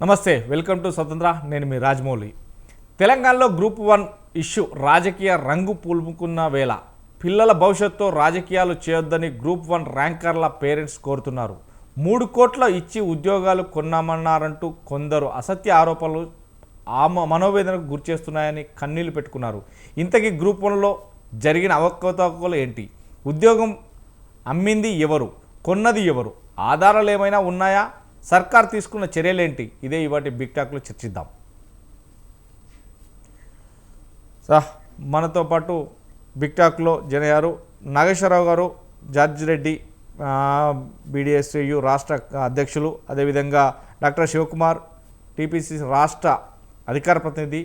నమస్తే, welcome to స్వతంత్ర. నేను మీ రాజమౌళి. తెలంగాణలో గ్రూప్ 1 ఇష్యూ రాజకీయ రంగు పులుముకున్న వేళ పిల్లల భవిష్యత్తుతో రాజకీయాలు చేయొద్దని గ్రూప్ 1 ర్యాంకర్ల పేరెంట్స్ కోరుతున్నారు. 3 కోట్ల ఇచ్చి ఉద్యోగాలు కొన్నామన్నారంటూ కొందరు అసత్య ఆరోపణలు మనోవేదనకు గురిచేస్తున్నాయని కన్నీళ్లు పెట్టుకున్నారు. ఇంతకీ గ్రూప్ 1లో జరిగిన అవకతవకలు ఏంటి? ఉద్యోగం అమ్మింది ఎవరు? కొన్నది ఎవరు? ఆధారాలు ఏమైనా ఉన్నాయా? సర్కార్ తీసుకున్న చర్యలేంటి? ఇదే ఇవాటి బిగ్ టాక్లో చర్చిద్దాం. మనతో పాటు బిగ్ టాక్లో జనయారు నాగేశ్వరరావు గారు, జార్జ్ రెడ్డి బీడీఎస్యు రాష్ట్ర అధ్యక్షులు, అదేవిధంగా డాక్టర్ శివకుమార్ టీపీసీసీ రాష్ట్ర అధికార ప్రతినిధి,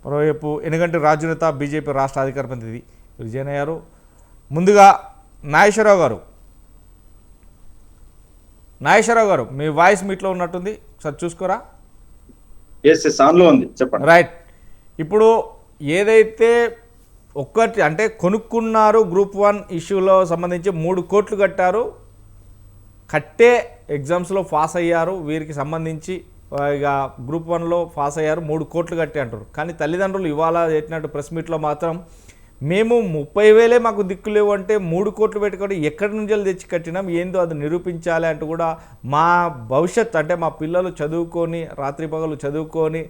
మరోవైపు ఎనుగంటి రాజునేత బీజేపీ రాష్ట్ర అధికార ప్రతినిధి జనయారు. ముందుగా నాగేశ్వరరావు గారు, మీ వాయిస్ మీట్లో ఉన్నట్టుంది, సార్ చూసుకోరా? చెప్పండి. రైట్. ఇప్పుడు ఏదైతే ఒక్కటి అంటే కొనుక్కున్నారు, గ్రూప్ 1 ఇష్యూలో సంబంధించి 3 కోట్లు కట్టారు, కట్టే ఎగ్జామ్స్లో పాస్ అయ్యారు, వీరికి సంబంధించి ఇక గ్రూప్ 1లో పాస్ అయ్యారు, 3 కోట్లు కట్టి అంటారు. కానీ తల్లిదండ్రులు ఇవాళ పెట్టినట్టు ప్రెస్ మీట్లో మాత్రం మేము 30,000 మాకు దిక్కు లేవు అంటే 3 కోట్లు పెట్టుకొని ఎక్కడి నుంచి తెచ్చి కట్టినాం, ఏందో అది నిరూపించాలి అంటూ కూడా మా భవిష్యత్ అంటే మా పిల్లలు చదువుకొని రాత్రి పగలు చదువుకొని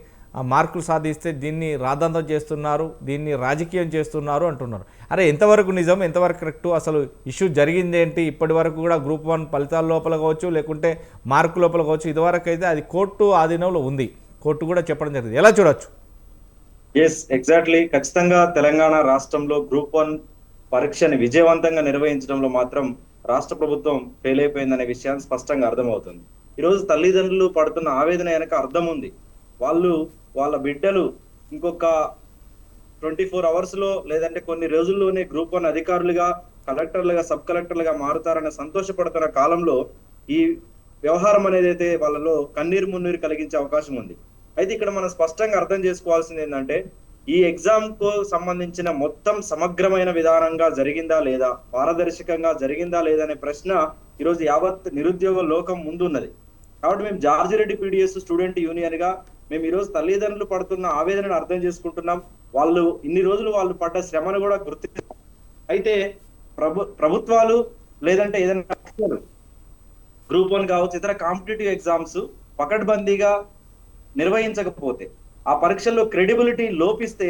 మార్కులు సాధిస్తే దీన్ని రాద్ధాంతం చేస్తున్నారు, దీన్ని రాజకీయం చేస్తున్నారు అంటున్నారు. అరే ఎంతవరకు నిజం, ఎంతవరకు కరెక్టు? అసలు ఇష్యూ జరిగింది ఏంటి? ఇప్పటి వరకు కూడా గ్రూప్ 1 ఫలితాల లోపల కావచ్చు, లేకుంటే మార్కు లోపల కావచ్చు, ఇదివరకు అయితే అది కోర్టు ఆధీనంలో ఉంది, కోర్టు కూడా చెప్పడం జరిగింది. ఎలా చూడొచ్చు? ఎగ్జాక్ట్లీ. ఖచ్చితంగా తెలంగాణ రాష్ట్రంలో గ్రూప్ 1 పరీక్షని విజయవంతంగా నిర్వహించడంలో మాత్రం రాష్ట్ర ప్రభుత్వం ఫెయిల్ అయిపోయిందనే విషయాన్ని స్పష్టంగా అర్థమవుతుంది. ఈరోజు తల్లిదండ్రులు పడుతున్న ఆవేదన వెనక అర్థం ఉంది. వాళ్ళ బిడ్డలు ఇంకొక 24 అవర్స్ లో లేదంటే కొన్ని రోజుల్లోనే గ్రూప్ 1 అధికారులుగా, కలెక్టర్లుగా, సబ్ కలెక్టర్లుగా మారుతారని సంతోషపడుతున్న కాలంలో ఈ వ్యవహారం అనేది అయితే వాళ్ళలో కన్నీరు మున్నీరు కలిగించే అవకాశం ఉంది. అయితే ఇక్కడ మనం స్పష్టంగా అర్థం చేసుకోవాల్సింది ఏంటంటే, ఈ ఎగ్జామ్ కు సంబంధించిన మొత్తం సమగ్రమైన విధానంగా జరిగిందా లేదా, పారదర్శకంగా జరిగిందా లేదా అనే ప్రశ్న ఈరోజు యావత్ నిరుద్యోగ లోకం ముందున్నది. కాబట్టి మేము George Reddy PDS student union గా మేము ఈరోజు తల్లిదండ్రులు పడుతున్న ఆవేదనను అర్థం చేసుకుంటున్నాం. వాళ్ళు ఇన్ని రోజులు వాళ్ళు పడ్డ శ్రమను కూడా గుర్తిస్తున్నాం. అయితే ప్రభుత్వాలు లేదంటే ఏదైనా గ్రూప్ 1 కావచ్చు, ఇతర కాంపిటేటివ్ ఎగ్జామ్స్ పకడ్బందీగా నిర్వహించకపోతే, ఆ పరీక్షల్లో క్రెడిబిలిటీ లోపిస్తే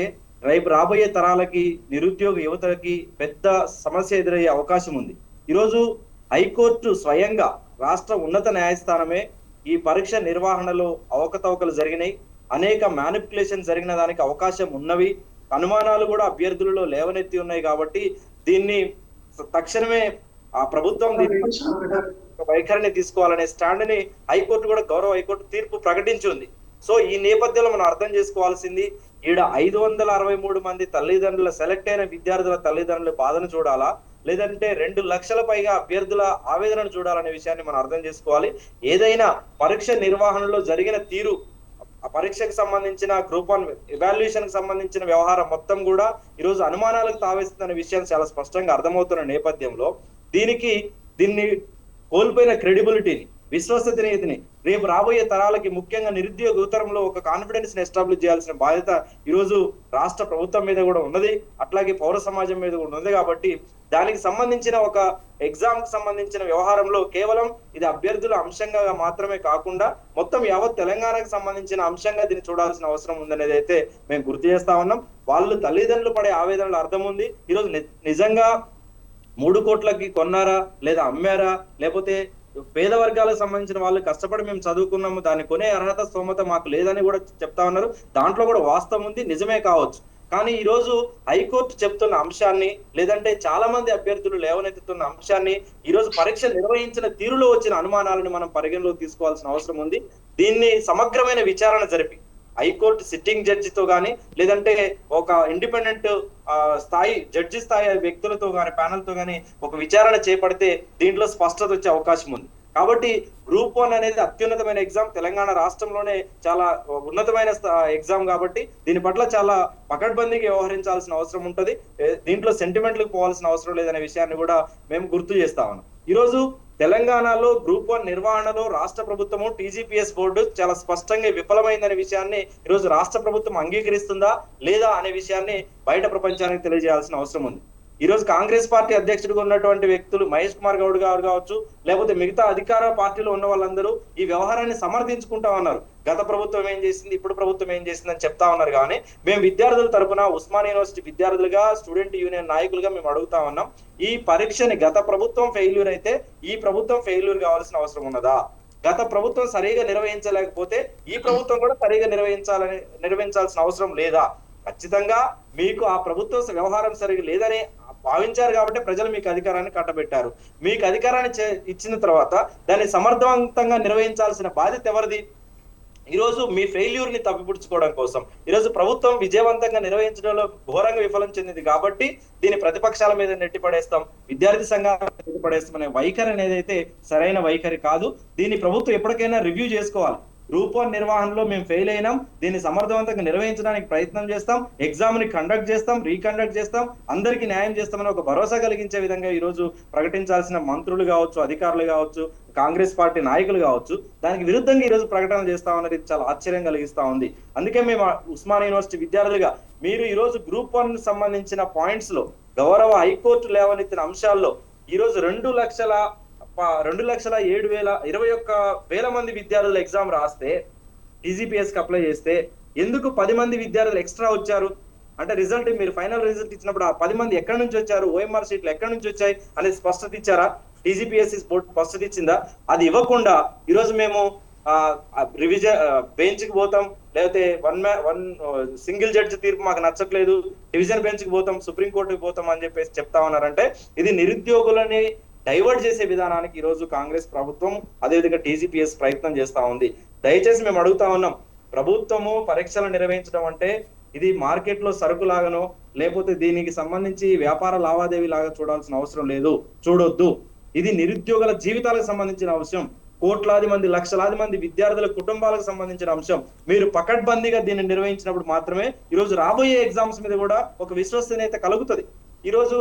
రేపు రాబోయే తరాలకి, నిరుద్యోగ యువతకి పెద్ద సమస్య ఎదురయ్యే అవకాశం ఉంది. ఈరోజు హైకోర్టు స్వయంగా రాష్ట్ర ఉన్నత న్యాయస్థానమే ఈ పరీక్ష నిర్వహణలో అవకతవకలు జరిగినాయి, అనేక మ్యానిపులేషన్ జరిగిన దానికి అవకాశం ఉన్నవి, అనుమానాలు కూడా అభ్యర్థులలో లేవనెత్తి ఉన్నాయి. కాబట్టి దీన్ని తక్షణమే ఆ ప్రభుత్వం వైఖరిని తీసుకోవాలనే స్టాండ్ ని హైకోర్టు కూడా, గౌరవ హైకోర్టు తీర్పు ప్రకటించింది. సో ఈ నేపథ్యంలో మనం అర్థం చేసుకోవాల్సింది, ఈడ 563 మంది తల్లిదండ్రుల సెలెక్ట్ అయిన విద్యార్థుల తల్లిదండ్రుల బాధను చూడాలా, లేదంటే 2 లక్షల పైగా అభ్యర్థుల ఆవేదనను చూడాలనే విషయాన్ని మనం అర్థం చేసుకోవాలి. ఏదైనా పరీక్ష నిర్వహణలో జరిగిన తీరు, ఆ పరీక్షకు సంబంధించిన గ్రూప్ 1 ఎవాల్యుయేషన్ కి సంబంధించిన వ్యవహారం మొత్తం కూడా ఈరోజు అనుమానాలకు తావేస్తుందనే విషయం చాలా స్పష్టంగా అర్థమవుతున్న నేపథ్యంలో దీన్ని కోల్పోయిన క్రెడిబిలిటీని, విశ్వసనీయతని రేపు రాబోయే తరాలకి, ముఖ్యంగా నిరుద్యోగ యువతరంలో ఒక కాన్ఫిడెన్స్ ని ఎస్టాబ్లిష్ చేయాల్సిన బాధ్యత ఈరోజు రాష్ట్ర ప్రభుత్వం మీద కూడా ఉన్నది, అట్లాగే పౌర సమాజం మీద కూడా ఉంది. కాబట్టి దానికి సంబంధించిన ఒక ఎగ్జామ్ కి సంబంధించిన వ్యవహారంలో కేవలం ఇది అభ్యర్థుల అంశంగా మాత్రమే కాకుండా మొత్తం యావత్ తెలంగాణకు సంబంధించిన అంశంగా దీన్ని చూడాల్సిన అవసరం ఉందనేది అయితే మేము గుర్తు చేస్తా ఉన్నాం. వాళ్ళు తల్లిదండ్రులు పడే ఆవేదనలు అర్థం ఉంది. ఈరోజు నిజంగా 3 కోట్లకి కొన్నారా లేదా అమ్మారా, లేకపోతే పేద వర్గాలకు సంబంధించిన వాళ్ళు కష్టపడి మేము చదువుకున్నాము, దాన్ని కొనే అర్హత స్తోమత మాకు లేదని కూడా చెప్తా ఉన్నారు. దాంట్లో కూడా వాస్తవం ఉంది, నిజమే కావచ్చు. కానీ ఈ రోజు హైకోర్టు చెప్తున్న అంశాన్ని, లేదంటే చాలా మంది అభ్యర్థులు లేవనెత్తుతున్న అంశాన్ని, ఈ రోజు పరీక్ష నిర్వహించిన తీరులో వచ్చిన అనుమానాలను మనం పరిగణలోకి తీసుకోవాల్సిన అవసరం ఉంది. దీన్ని సమగ్రమైన విచారణ జరిపి హైకోర్టు సిట్టింగ్ జడ్జితో గానీ, లేదంటే ఒక ఇండిపెండెంట్ స్థాయి జడ్జి స్థాయి వ్యక్తులతో గానీ, ప్యానెల్ తో గానీ ఒక విచారణ చేపడితే దీంట్లో స్పష్టత వచ్చే అవకాశం ఉంది. కాబట్టి గ్రూప్ 1 అనేది అత్యున్నతమైన ఎగ్జామ్, తెలంగాణ రాష్ట్రంలోనే చాలా ఉన్నతమైన ఎగ్జామ్. కాబట్టి దీని పట్ల చాలా పకడ్బందీగా వ్యవహరించాల్సిన అవసరం ఉంటది. దీంట్లో సెంటిమెంట్లకు పోవాల్సిన అవసరం లేదనే విషయాన్ని కూడా మేము గుర్తు చేస్తా ఉన్నాం. ఈరోజు తెలంగాణలో గ్రూప్ 1 నిర్వహణలో రాష్ట్ర ప్రభుత్వము టీజీపీఎస్ బోర్డు చాలా స్పష్టంగా విఫలమైందనే విషయాన్ని ఈరోజు రాష్ట్ర ప్రభుత్వం అంగీకరిస్తుందా లేదా అనే విషయాన్ని బయట ప్రపంచానికి తెలియజేయాల్సిన అవసరం ఉంది. ఈ రోజు కాంగ్రెస్ పార్టీ అధ్యక్షుడిగా ఉన్నటువంటి వ్యక్తులు మహేష్ కుమార్ గౌడ్ గారు కావచ్చు, లేకపోతే మిగతా అధికార పార్టీలో ఉన్న వాళ్ళందరూ ఈ వ్యవహారాన్ని సమర్థించుకుంటా ఉన్నారు. గత ప్రభుత్వం ఏం చేసింది, ఇప్పుడు ప్రభుత్వం ఏం చేసింది అని చెప్తా ఉన్నారు. కానీ మేము విద్యార్థుల తరపున ఉస్మానియా యూనివర్సిటీ విద్యార్థులుగా, స్టూడెంట్ యూనియన్ నాయకులుగా మేము అడుగుతా ఉన్నాం, ఈ పరీక్షని గత ప్రభుత్వం ఫెయిల్యూర్ అయితే ఈ ప్రభుత్వం ఫెయిల్యూర్ కావాల్సిన అవసరం ఉన్నదా? గత ప్రభుత్వం సరిగా నిర్వహించలేకపోతే ఈ ప్రభుత్వం కూడా సరిగా నిర్వహించాల్సిన అవసరం లేదా? ఖచ్చితంగా మీకు ఆ ప్రభుత్వ వ్యవహారం సరిగా లేదని భావించారు కాబట్టి ప్రజలు మీకు అధికారాన్ని కట్టబెట్టారు. మీకు అధికారాన్ని ఇచ్చిన తర్వాత దాన్ని సమర్థవంతంగా నిర్వహించాల్సిన బాధ్యత ఎవరిది? ఈరోజు మీ ఫెయిల్యూర్ ని తప్పిపుచ్చుకోవడం కోసం ఈరోజు ప్రభుత్వం విజయవంతంగా నిర్వహించడంలో ఘోరంగా విఫలం చెందింది కాబట్టి దీన్ని ప్రతిపక్షాల మీద నెట్టిపడేస్తాం, విద్యార్థి సంఘాల నెట్టిపడేస్తాం అనే వైఖరి అనేది సరైన వైఖరి కాదు. దీన్ని ప్రభుత్వం ఎప్పటికైనా రివ్యూ చేసుకోవాలి. గ్రూప్ 1 నిర్వహణలో మేము ఫెయిల్ అయినాం, దీన్ని సమర్థవంతంగా నిర్వహించడానికి ప్రయత్నం చేస్తాం, ఎగ్జామ్ ని కండక్ట్ చేస్తాం, రీకండక్ట్ చేస్తాం, అందరికీ న్యాయం చేస్తామని ఒక భరోసా కలిగించే విధంగా ఈ రోజు ప్రకటించాల్సిన మంత్రులు కావచ్చు, అధికారులు కావచ్చు, కాంగ్రెస్ పార్టీ నాయకులు కావచ్చు, దానికి విరుద్ధంగా ఈ రోజు ప్రకటన చేస్తా ఉన్నది చాలా ఆశ్చర్యం కలిగిస్తా ఉంది. అందుకే మేము ఉస్మానియా యూనివర్సిటీ విద్యార్థులుగా మీరు ఈ రోజు గ్రూప్ 1 సంబంధించిన పాయింట్స్ లో గౌరవ హైకోర్టు లేవనెత్తిన అంశాల్లో ఈ రోజు 2,07,21,000 మంది విద్యార్థులు ఎగ్జామ్ రాస్తే టీజీపీఎస్ కి అప్లై చేస్తే ఎందుకు 10 మంది విద్యార్థులు ఎక్స్ట్రా వచ్చారు అంటే రిజల్ట్ మీరు ఫైనల్ రిజల్ట్ ఇచ్చినప్పుడు ఆ 10 మంది ఎక్కడి నుంచి వచ్చారు, ఓఎంఆర్ షీట్లు ఎక్కడి నుంచి వచ్చాయి అనేది స్పష్టత ఇచ్చారా? టీజీపీఎస్సీ బోర్డు స్పష్టత ఇచ్చిందా? అది ఇవ్వకుండా ఈరోజు మేము రివిజన్ బెంచ్ కి పోతాం, లేకపోతే వన్ సింగిల్ జడ్జి తీర్పు మాకు నచ్చట్లేదు, డివిజన్ బెంచ్ కి పోతాం, సుప్రీంకోర్టుకి పోతాం అని చెప్పేసి చెప్తా ఉన్నారంటే ఇది నిరుద్యోగులని డైవర్ట్ చేసే విధానానికి ఈ రోజు కాంగ్రెస్ ప్రభుత్వం అదేవిధంగా టీజీపీఎస్ ప్రయత్నం చేస్తా ఉంది. దయచేసి మేము అడుగుతా ఉన్నాం, ప్రభుత్వము పరీక్షలు నిర్వహించడం అంటే ఇది మార్కెట్ లో సరుకు లాగానో లేకపోతే దీనికి సంబంధించి వ్యాపార లావాదేవీ లాగా చూడాల్సిన అవసరం లేదు, చూడొద్దు. ఇది నిరుద్యోగుల జీవితాలకు సంబంధించిన అంశం, కోట్లాది మంది లక్షలాది మంది విద్యార్థుల కుటుంబాలకు సంబంధించిన అంశం. మీరు పకడ్బందీగా దీన్ని నిర్వహించినప్పుడు మాత్రమే ఈరోజు రాబోయే ఎగ్జామ్స్ మీద కూడా ఒక విశ్వసనీయత కలుగుతుంది. ఈ రోజు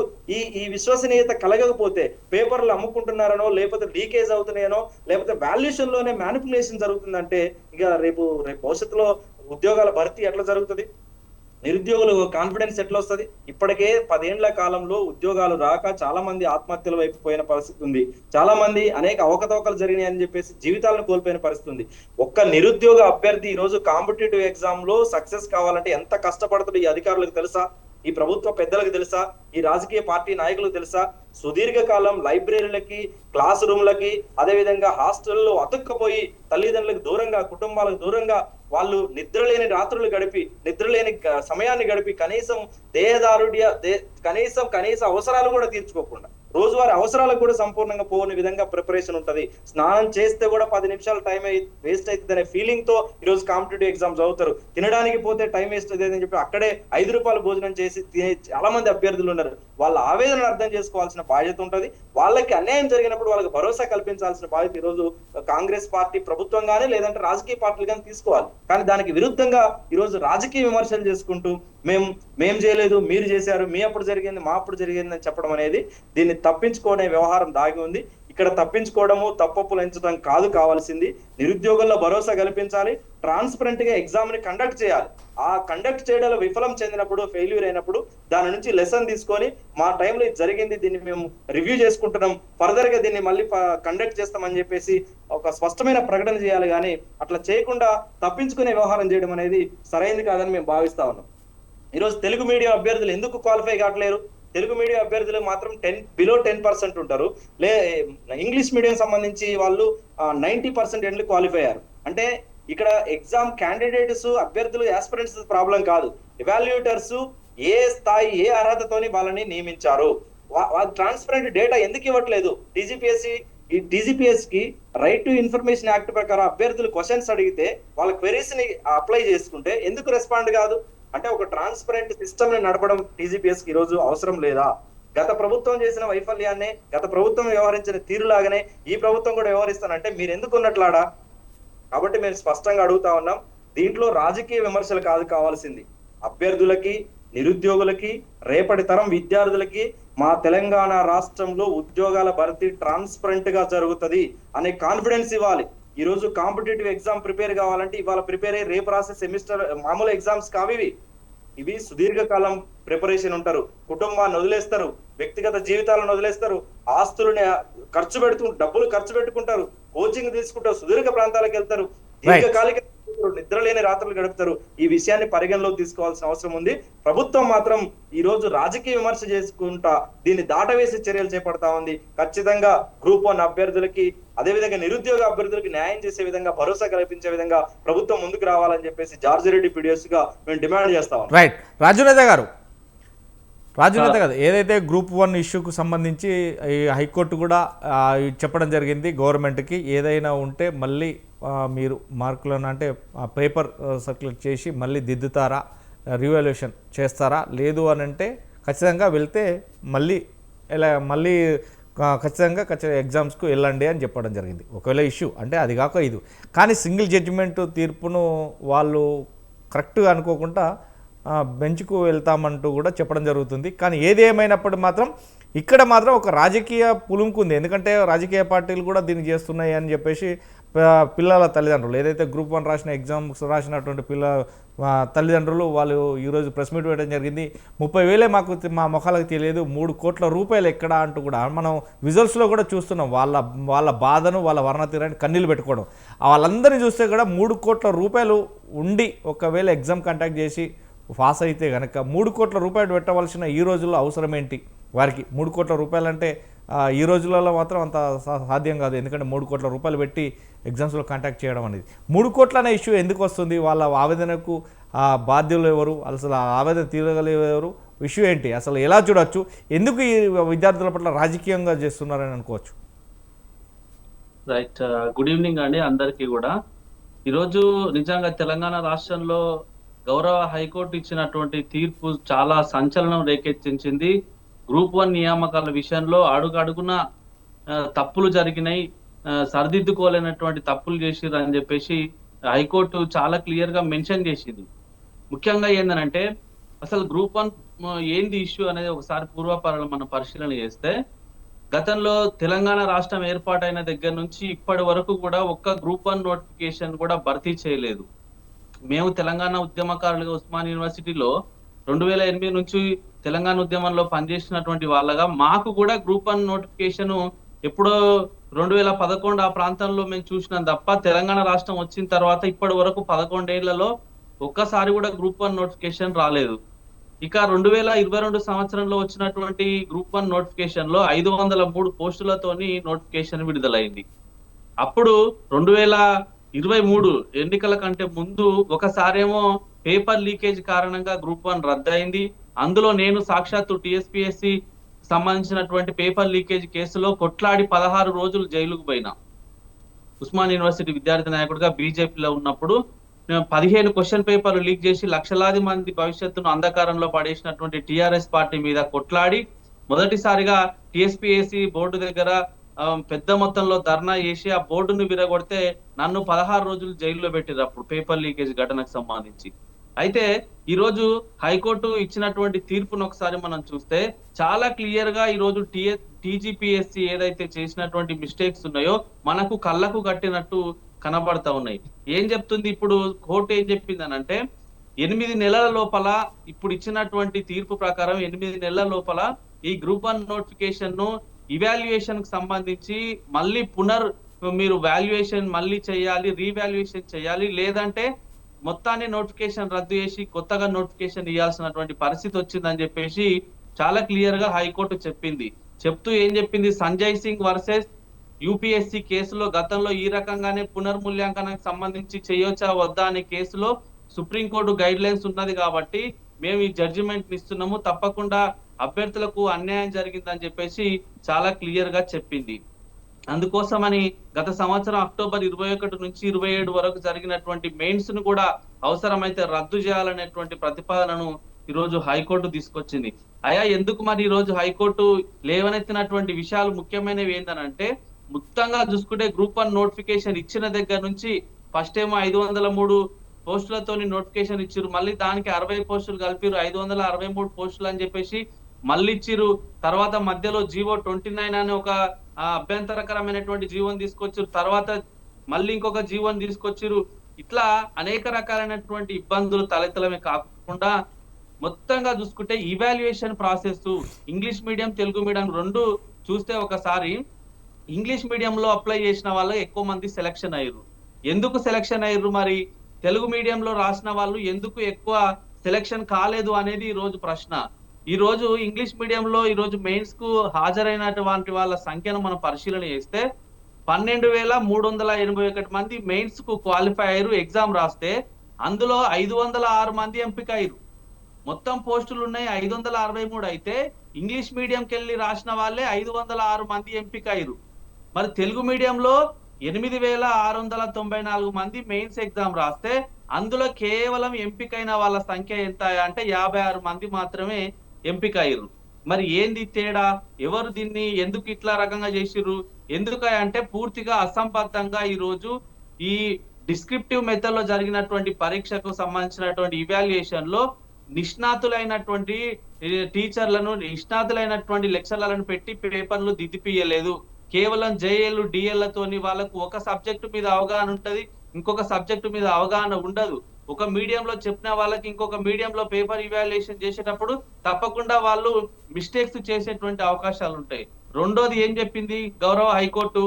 ఈ విశ్వసనీయత కలగకపోతే పేపర్లు అమ్ముకుంటున్నారనో లేకపోతే లీకేజ్ అవుతున్నాయనో లేకపోతే వాల్యుయేషన్ లోనే మ్యానిపులేషన్ జరుగుతుందంటే ఇక రేపు భవిష్యత్తులో ఉద్యోగాల భర్తీ ఎట్లా జరుగుతుంది? నిరుద్యోగులు కాన్ఫిడెన్స్ ఎట్లా వస్తుంది? ఇప్పటికే 10 ఏళ్ల కాలంలో ఉద్యోగాలు రాక చాలా మంది ఆత్మహత్యల వైపు పోయిన పరిస్థితి ఉంది, చాలా మంది అనేక అవకతవకలు జరిగినాయి అని చెప్పేసి జీవితాలను కోల్పోయిన పరిస్థితి ఉంది. ఒక్క నిరుద్యోగ అభ్యర్థి ఈ రోజు కాంపిటేటివ్ ఎగ్జామ్ లో సక్సెస్ కావాలంటే ఎంత కష్టపడుతుందో ఈ అధికారులకు తెలుసా? ఈ ప్రభుత్వ పెద్దలకు తెలుసా? ఈ రాజకీయ పార్టీ నాయకులకు తెలుసా? సుదీర్ఘకాలం లైబ్రరీలకి, క్లాస్ రూమ్లకి, అదేవిధంగా హాస్టల్లో అతుక్కపోయి తల్లిదండ్రులకు దూరంగా, కుటుంబాలకు దూరంగా వాళ్ళు నిద్రలేని రాత్రులు గడిపి, నిద్రలేని సమయాన్ని గడిపి కనీసం కనీస అవసరాలు కూడా తీర్చుకోకుండా రోజువారీ అవసరాలకు కూడా సంపూర్ణంగా పోని విధంగా ప్రిపరేషన్ ఉంటది. స్నానం చేస్తే కూడా 10 నిమిషాలు టైం వేస్ట్ అవుతుంది అనే ఫీలింగ్ తో ఈ రోజు కాంపిటేటివ్ ఎగ్జామ్స్ చదువుతారు. తినడానికి పోతే టైం వేస్ట్ అవుతుంది అని చెప్పి అక్కడే 5 రూపాయలు భోజనం చేసి తినే చాలా మంది అభ్యర్థులు ఉన్నారు. వాళ్ళ ఆవేదనను అర్థం చేసుకోవాల్సిన బాధ్యత ఉంటది. వాళ్ళకి అన్యాయం జరిగినప్పుడు వాళ్ళకి భరోసా కల్పించాల్సిన బాధ్యత ఈ రోజు కాంగ్రెస్ పార్టీ ప్రభుత్వం గానీ లేదంటే రాజకీయ పార్టీలు కానీ తీసుకోవాలి. కానీ దానికి విరుద్ధంగా ఈ రోజు రాజకీయ విమర్శలు చేసుకుంటూ మేం చేయలేదు, మీరు చేశారు, మీ అప్పుడు జరిగింది, మా అప్పుడు జరిగింది అని చెప్పడం అనేది దీన్ని తప్పించుకునే వ్యవహారం దాగి ఉంది. ఇక్కడ తప్పించుకోవడము, తప్పప్పులు ఎంచడం కాదు కావాల్సింది. నిరుద్యోగుల్లో భరోసా కల్పించాలి, ట్రాన్స్పరెంట్ గా ఎగ్జామ్ ని కండక్ట్ చేయాలి. ఆ కండక్ట్ చేయడంలో విఫలం చెందినప్పుడు, ఫెయిల్యూర్ అయినప్పుడు దాని నుంచి లెసన్ తీసుకొని మా టైంలో ఇది జరిగింది, దీన్ని మేము రివ్యూ చేసుకుంటున్నాం, ఫర్దర్ గా దీన్ని మళ్ళీ కండక్ట్ చేస్తామని చెప్పేసి ఒక స్పష్టమైన ప్రకటన చేయాలి. కానీ అట్లా చేయకుండా తప్పించుకునే వ్యవహారం చేయడం అనేది సరైనది కాదని మేము భావిస్తా ఉన్నాం. ఈరోజు తెలుగు మీడియం అభ్యర్థులు ఎందుకు క్వాలిఫై కావట్లేరు? తెలుగు మీడియం అభ్యర్థులు మాత్రం బిలో 10% ఉంటారు. ఇంగ్లీష్ మీడియం సంబంధించి వాళ్ళు 90% ఎండ్లు క్వాలిఫై అయ్యారు. అంటే ఇక్కడ ఎగ్జామ్ క్యాండిడేట్స్, అభ్యర్థులు, ఆస్పిరెంట్స్ ప్రాబ్లం కాదు. ఎవాల్యుయేటర్స్ ఏ స్థాయి, ఏ అర్హతతోని వాళ్ళని నియమించారు, ట్రాన్స్పరెంట్ డేటా ఎందుకు ఇవ్వట్లేదు? టీజీపీఎస్ కి రైట్ టు ఇన్ఫర్మేషన్ యాక్ట్ ప్రకారం అభ్యర్థులు క్వశ్చన్స్ అడిగితే వాళ్ళ క్వెరీస్ ని అప్లై చేసుకుంటే ఎందుకు రెస్పాండ్ కాదు? అంటే ఒక ట్రాన్స్పరెంట్ సిస్టమ్ ని నడపడం టీజీపీఎస్ కి ఈ రోజు అవసరం లేదా? గత ప్రభుత్వం చేసిన వైఫల్యాన్ని, గత ప్రభుత్వం వ్యవహరించిన తీరులాగానే ఈ ప్రభుత్వం కూడా వ్యవహరిస్తానంటే మీరు ఎందుకు ఉన్నట్లాడా? కాబట్టి మేము స్పష్టంగా అడుగుతా ఉన్నాం, దీంట్లో రాజకీయ విమర్శలు కాదు కావాల్సింది. అభ్యర్థులకి, నిరుద్యోగులకి, రేపటి తరం విద్యార్థులకి మా తెలంగాణ రాష్ట్రంలో ఉద్యోగాల భర్తీ ట్రాన్స్పరెంట్ గా జరుగుతుంది అనే కాన్ఫిడెన్స్ ఇవ్వాలి. ఈ రోజు కాంపిటేటివ్ ఎగ్జామ్ ప్రిపేర్ కావాలంటే ఇవాళ ప్రిపేర్ అయ్యి రేపు రాసే సెమిస్టర్ మామూలు ఎగ్జామ్స్ కావి ఇవి సుదీర్ఘకాలం ప్రిపరేషన్ ఉంటారు, కుటుంబాన్ని వదిలేస్తారు, వ్యక్తిగత జీవితాలను వదిలేస్తారు, ఆస్తులని డబ్బులు ఖర్చు పెట్టుకుంటారు, కోచింగ్ తీసుకుంటారు, సుదీర్ఘ ప్రాంతాలకు వెళ్తారు, దీర్ఘకాలిక నిద్ర లేని రాత్రులు గడుపుతారు. ఈ విషయాన్ని పరిగణలోకి తీసుకోవాల్సిన అవసరం ఉంది. ప్రభుత్వం మాత్రం ఈ రోజు రాజకీయ విమర్శ చేసుకుంటా దీన్ని దాటవేసి చర్యలు చేపడతా ఉంది. ఖచ్చితంగా గ్రూప్ 1 అభ్యర్థులకి అదేవిధంగా నిరుద్యోగ అభ్యర్థులకి న్యాయం చేసే విధంగా, భరోసా కల్పించే విధంగా ప్రభుత్వం ముందుకు రావాలని చెప్పేసి జార్జి రెడ్డి పీడిఎస్ గా మేము డిమాండ్ చేస్తా ఉన్నాం. రైట్. రాజునేత గారు ఏదైతే గ్రూప్ 1 ఇష్యూకు సంబంధించి ఈ హైకోర్టు కూడా చెప్పడం జరిగింది గవర్నమెంట్కి, ఏదైనా ఉంటే మళ్ళీ మీరు మార్కులను అంటే పేపర్ సర్క్యులేట్ చేసి మళ్ళీ దిద్దుతారా, రివాల్యుయేషన్ చేస్తారా, లేదు అని అంటే ఖచ్చితంగా వెళ్తే మళ్ళీ ఖచ్చితంగా ఎగ్జామ్స్కు వెళ్ళండి అని చెప్పడం జరిగింది. ఒకవేళ ఇష్యూ అంటే అది కాక ఇది కానీ సింగిల్ జడ్జిమెంట్ తీర్పును వాళ్ళు కరెక్ట్గా అనుకోకుండా బెంచ్కు వెళ్తామంటూ కూడా చెప్పడం జరుగుతుంది. కానీ ఏది ఏమైనప్పుడు మాత్రం ఇక్కడ మాత్రం ఒక రాజకీయ పులుముకుంది. ఎందుకంటే రాజకీయ పార్టీలు కూడా దీన్ని చేస్తున్నాయి అని చెప్పేసి పిల్లల తల్లిదండ్రులు ఏదైతే గ్రూప్ 1 రాసిన ఎగ్జామ్స్ రాసినటువంటి తల్లిదండ్రులు వాళ్ళు ఈరోజు ప్రెస్ మీట్ పెట్టడం జరిగింది. 30,000 మా ముఖాలకు తెలియదు, 3 కోట్ల రూపాయలు ఎక్కడ అంటూ కూడా మనం విజువల్స్లో కూడా చూస్తున్నాం. వాళ్ళ బాధను, వాళ్ళ వర్ణతీరాన్ని కన్నీళ్ళు పెట్టుకోవడం. వాళ్ళందరినీ చూస్తే కూడా 3 కోట్ల రూపాయలు ఉండి ఒకవేళ ఎగ్జామ్ కంటాక్ట్ చేసి పాస్ అయితే కనుక 3 కోట్ల రూపాయలు పెట్టవలసిన ఈ రోజుల్లో అవసరం ఏంటి వారికి? 3 కోట్ల రూపాయలు అంటే ఈ రోజులలో మాత్రం అంత సాధ్యం కాదు. ఎందుకంటే 3 కోట్ల రూపాయలు పెట్టి ఎగ్జామ్స్లో కాంటాక్ట్ చేయడం అనేది 3 కోట్ల అనే ఇష్యూ ఎందుకు వస్తుంది? వాళ్ళ ఆవేదనకు బాధ్యులు ఎవరు? అసలు ఆవేదన తీరగలిగేవారు? ఇష్యూ ఏంటి? అసలు ఎలా చూడొచ్చు? ఎందుకు ఈ విద్యార్థుల పట్ల రాజకీయంగా చేస్తున్నారని అనుకోవచ్చు? రైట్. గుడ్ ఈవినింగ్ అండి అందరికీ కూడా. ఈరోజు నిజంగా తెలంగాణ రాష్ట్రంలో గౌరవ హైకోర్టు ఇచ్చినటువంటి తీర్పు చాలా సంచలనం రేకెత్తించింది. గ్రూప్ 1 నియామకాల విషయంలో అడుగడుగున తప్పులు జరిగినాయి, సరిదిద్దుకోలేనటువంటి తప్పులు చేసిర్రు అని చెప్పేసి హైకోర్టు చాలా క్లియర్ గా మెన్షన్ చేసింది. ముఖ్యంగా ఏంటంటే అసలు గ్రూప్ 1 ఏంది ఇష్యూ అనేది ఒకసారి పూర్వపరాలు మనం పరిశీలన చేస్తే, గతంలో తెలంగాణ రాష్ట్రం ఏర్పాటైన దగ్గర నుంచి ఇప్పటి వరకు కూడా ఒక్క గ్రూప్ 1 నోటిఫికేషన్ కూడా భర్తీ చేయలేదు. మేము తెలంగాణ ఉద్యమకారులుగా ఉస్మాన్ యూనివర్సిటీలో 2008 నుంచి తెలంగాణ ఉద్యమంలో పనిచేసినటువంటి వాళ్ళగా మాకు కూడా గ్రూప్ 1 నోటిఫికేషన్ ఎప్పుడో 2011 ఆ ప్రాంతంలో మేము చూసినాం తప్ప, తెలంగాణ రాష్ట్రం వచ్చిన తర్వాత ఇప్పటి వరకు 11 ఏళ్లలో ఒక్కసారి కూడా గ్రూప్ 1 నోటిఫికేషన్ రాలేదు. ఇక 2022 సంవత్సరంలో వచ్చినటువంటి గ్రూప్ 1 నోటిఫికేషన్ లో 503 పోస్టులతోని నోటిఫికేషన్ విడుదలైంది. అప్పుడు 2023 ఎన్నికల కంటే ముందు ఒకసారేమో పేపర్ లీకేజ్ కారణంగా గ్రూప్ 1 రద్దయింది. అందులో నేను సాక్షాత్తు టీఎస్పీఎస్సీ సంబంధించినటువంటి పేపర్ లీకేజ్ కేసులో కొట్లాడి 16 రోజులు జైలుకు పోయినా. ఉస్మాన్ యూనివర్సిటీ విద్యార్థి నాయకుడిగా బీజేపీలో ఉన్నప్పుడు 15 క్వశ్చన్ పేపర్లు లీక్ చేసి లక్షలాది మంది భవిష్యత్తును అంధకారంలో పడేసినటువంటి టీఆర్ఎస్ పార్టీ మీద కొట్లాడి మొదటిసారిగా టీఎస్పీఎస్సీ బోర్డు దగ్గర పెద్ద మొత్తంలో ధర్నా చేసి ఆ బోర్డును విరగొడితే నన్ను 16 రోజులు జైల్లో పెట్టారు అప్పుడు పేపర్ లీకేజ్ ఘటనకు సంబంధించి. అయితే ఈ రోజు హైకోర్టు ఇచ్చినటువంటి తీర్పును ఒకసారి మనం చూస్తే చాలా క్లియర్ గా ఈ రోజు టీజీపీఎస్సీ ఏదైతే చేసినటువంటి మిస్టేక్స్ ఉన్నాయో మనకు కళ్ళకు కట్టినట్టు కనబడతా ఉన్నాయి. ఏం చెప్తుంది ఇప్పుడు కోర్టు? ఏం చెప్పింది అని అంటే 8 నెలల లోపల ఇప్పుడు ఇచ్చినటువంటి తీర్పు ప్రకారం 8 నెలల లోపల ఈ గ్రూప్ 1 నోటిఫికేషన్ ను ఇవాల్యుయేషన్ కు సంబంధించి మళ్ళీ మీరు వాల్యుయేషన్ మళ్ళీ చేయాలి, రీవాల్యుయేషన్ చేయాలి, లేదంటే మొత్తాన్ని నోటిఫికేషన్ రద్దు చేసి కొత్తగా నోటిఫికేషన్ ఇవ్వాల్సినటువంటి పరిస్థితి వచ్చిందని చెప్పేసి చాలా క్లియర్ గా హైకోర్టు చెప్పింది. చెప్తూ ఏం చెప్పింది? సంజయ్ సింగ్ వర్సెస్ యూపీఎస్సీ కేసులో గతంలో ఈ రకంగానే పునర్మూల్యాంకనానికి సంబంధించి చేయొచ్చా వద్దా అనే కేసులో సుప్రీంకోర్టు గైడ్ లైన్స్ ఉన్నది కాబట్టి మేము ఈ జడ్జిమెంట్ ఇస్తున్నాము, తప్పకుండా అభ్యర్థులకు అన్యాయం జరిగిందని చెప్పేసి చాలా క్లియర్ గా చెప్పింది. అందుకోసమని గత సంవత్సరం అక్టోబర్ 21 నుంచి 27 వరకు జరిగినటువంటి మెయిన్స్ ను కూడా అవసరమైతే రద్దు చేయాలనేటువంటి ప్రతిపాదనను ఈ రోజు హైకోర్టు తీసుకొచ్చింది. ఎందుకు మరి ఈ రోజు హైకోర్టు లేవనెత్తినటువంటి విషయాలు ముఖ్యమైనవి ఏంటంటే, మొత్తంగా చూసుకుంటే గ్రూప్ 1 నోటిఫికేషన్ ఇచ్చిన దగ్గర నుంచి ఫస్ట్ ఏమో 503 పోస్టులతోని నోటిఫికేషన్ ఇచ్చారు, మళ్ళీ దానికి 60 పోస్టులు కలిపారు, 563 పోస్టులు అని చెప్పేసి మళ్ళీ ఇచ్చిర్రు. తర్వాత మధ్యలో జీవో 29 అని ఒక అభ్యంతరకరమైనటువంటి జీవోని తీసుకొచ్చిర్రు. తర్వాత మళ్ళీ ఇంకొక జీవోని తీసుకొచ్చిర్రు. ఇట్లా అనేక రకాలైనటువంటి ఇబ్బందులు తలెత్తడమే కాకుండా మొత్తంగా చూసుకుంటే evaluation process English medium Telugu medium రెండు చూస్తే ఒకసారి ఇంగ్లీష్ మీడియంలో అప్లై చేసిన వాళ్ళు ఎక్కువ మంది సెలక్షన్ అయ్యారు. ఎందుకు సెలక్షన్ అయ్యారు మరి? తెలుగు మీడియంలో రాసిన వాళ్ళు ఎందుకు ఎక్కువ సెలక్షన్ కాలేదు అనేది ఈ రోజు ప్రశ్న. ఈ రోజు ఇంగ్లీష్ మీడియంలో ఈ రోజు మెయిన్స్ కు హాజరైనటువంటి వాళ్ళ సంఖ్యను మనం పరిశీలన చేస్తే 12,381 మంది మెయిన్స్ కు క్వాలిఫై అయ్యారు, ఎగ్జామ్ రాస్తే అందులో 506 మంది ఎంపిక అయ్యారు. మొత్తం పోస్టులు ఉన్నాయి 563 అయితే ఇంగ్లీష్ మీడియంకి వెళ్ళి రాసిన వాళ్ళే 506 మంది ఎంపిక అయ్యారు. మరి తెలుగు మీడియంలో 8,694 మంది మెయిన్స్ ఎగ్జామ్ రాస్తే అందులో కేవలం ఎంపికైన వాళ్ళ సంఖ్య ఎంత అంటే 56 మంది మాత్రమే ఎంపిక అయ్యారు. మరి ఏంది తేడా? ఎవరు దీన్ని ఎందుకు ఇట్లా రకంగా చేసిర్రు? ఎందుకంటే పూర్తిగా అసంబద్ధంగా ఈ రోజు ఈ డిస్క్రిప్టివ్ మెథడ్ లో జరిగినటువంటి పరీక్షకు సంబంధించినటువంటి ఇవాల్యుయేషన్ లో నిష్ణాతులైనటువంటి టీచర్లను, నిష్ణాతులైనటువంటి లెక్చరర్లను పెట్టి పేపర్లు దిద్దిపియలేదు. కేవలం జేఏలు డిఎల్లతోని వాళ్ళకు ఒక సబ్జెక్టు మీద అవగాహన ఉంటది, ఇంకొక సబ్జెక్టు మీద అవగాహన ఉండదు. ఒక మీడియంలో చెప్పిన వాళ్ళకి ఇంకొక మీడియంలో పేపర్ ఇవాల్యుయేషన్ చేసేటప్పుడు తప్పకుండా వాళ్ళు మిస్టేక్స్ చేసేటువంటి అవకాశాలు ఉంటాయి. రెండోది ఏం చెప్పింది గౌరవ హైకోర్టు?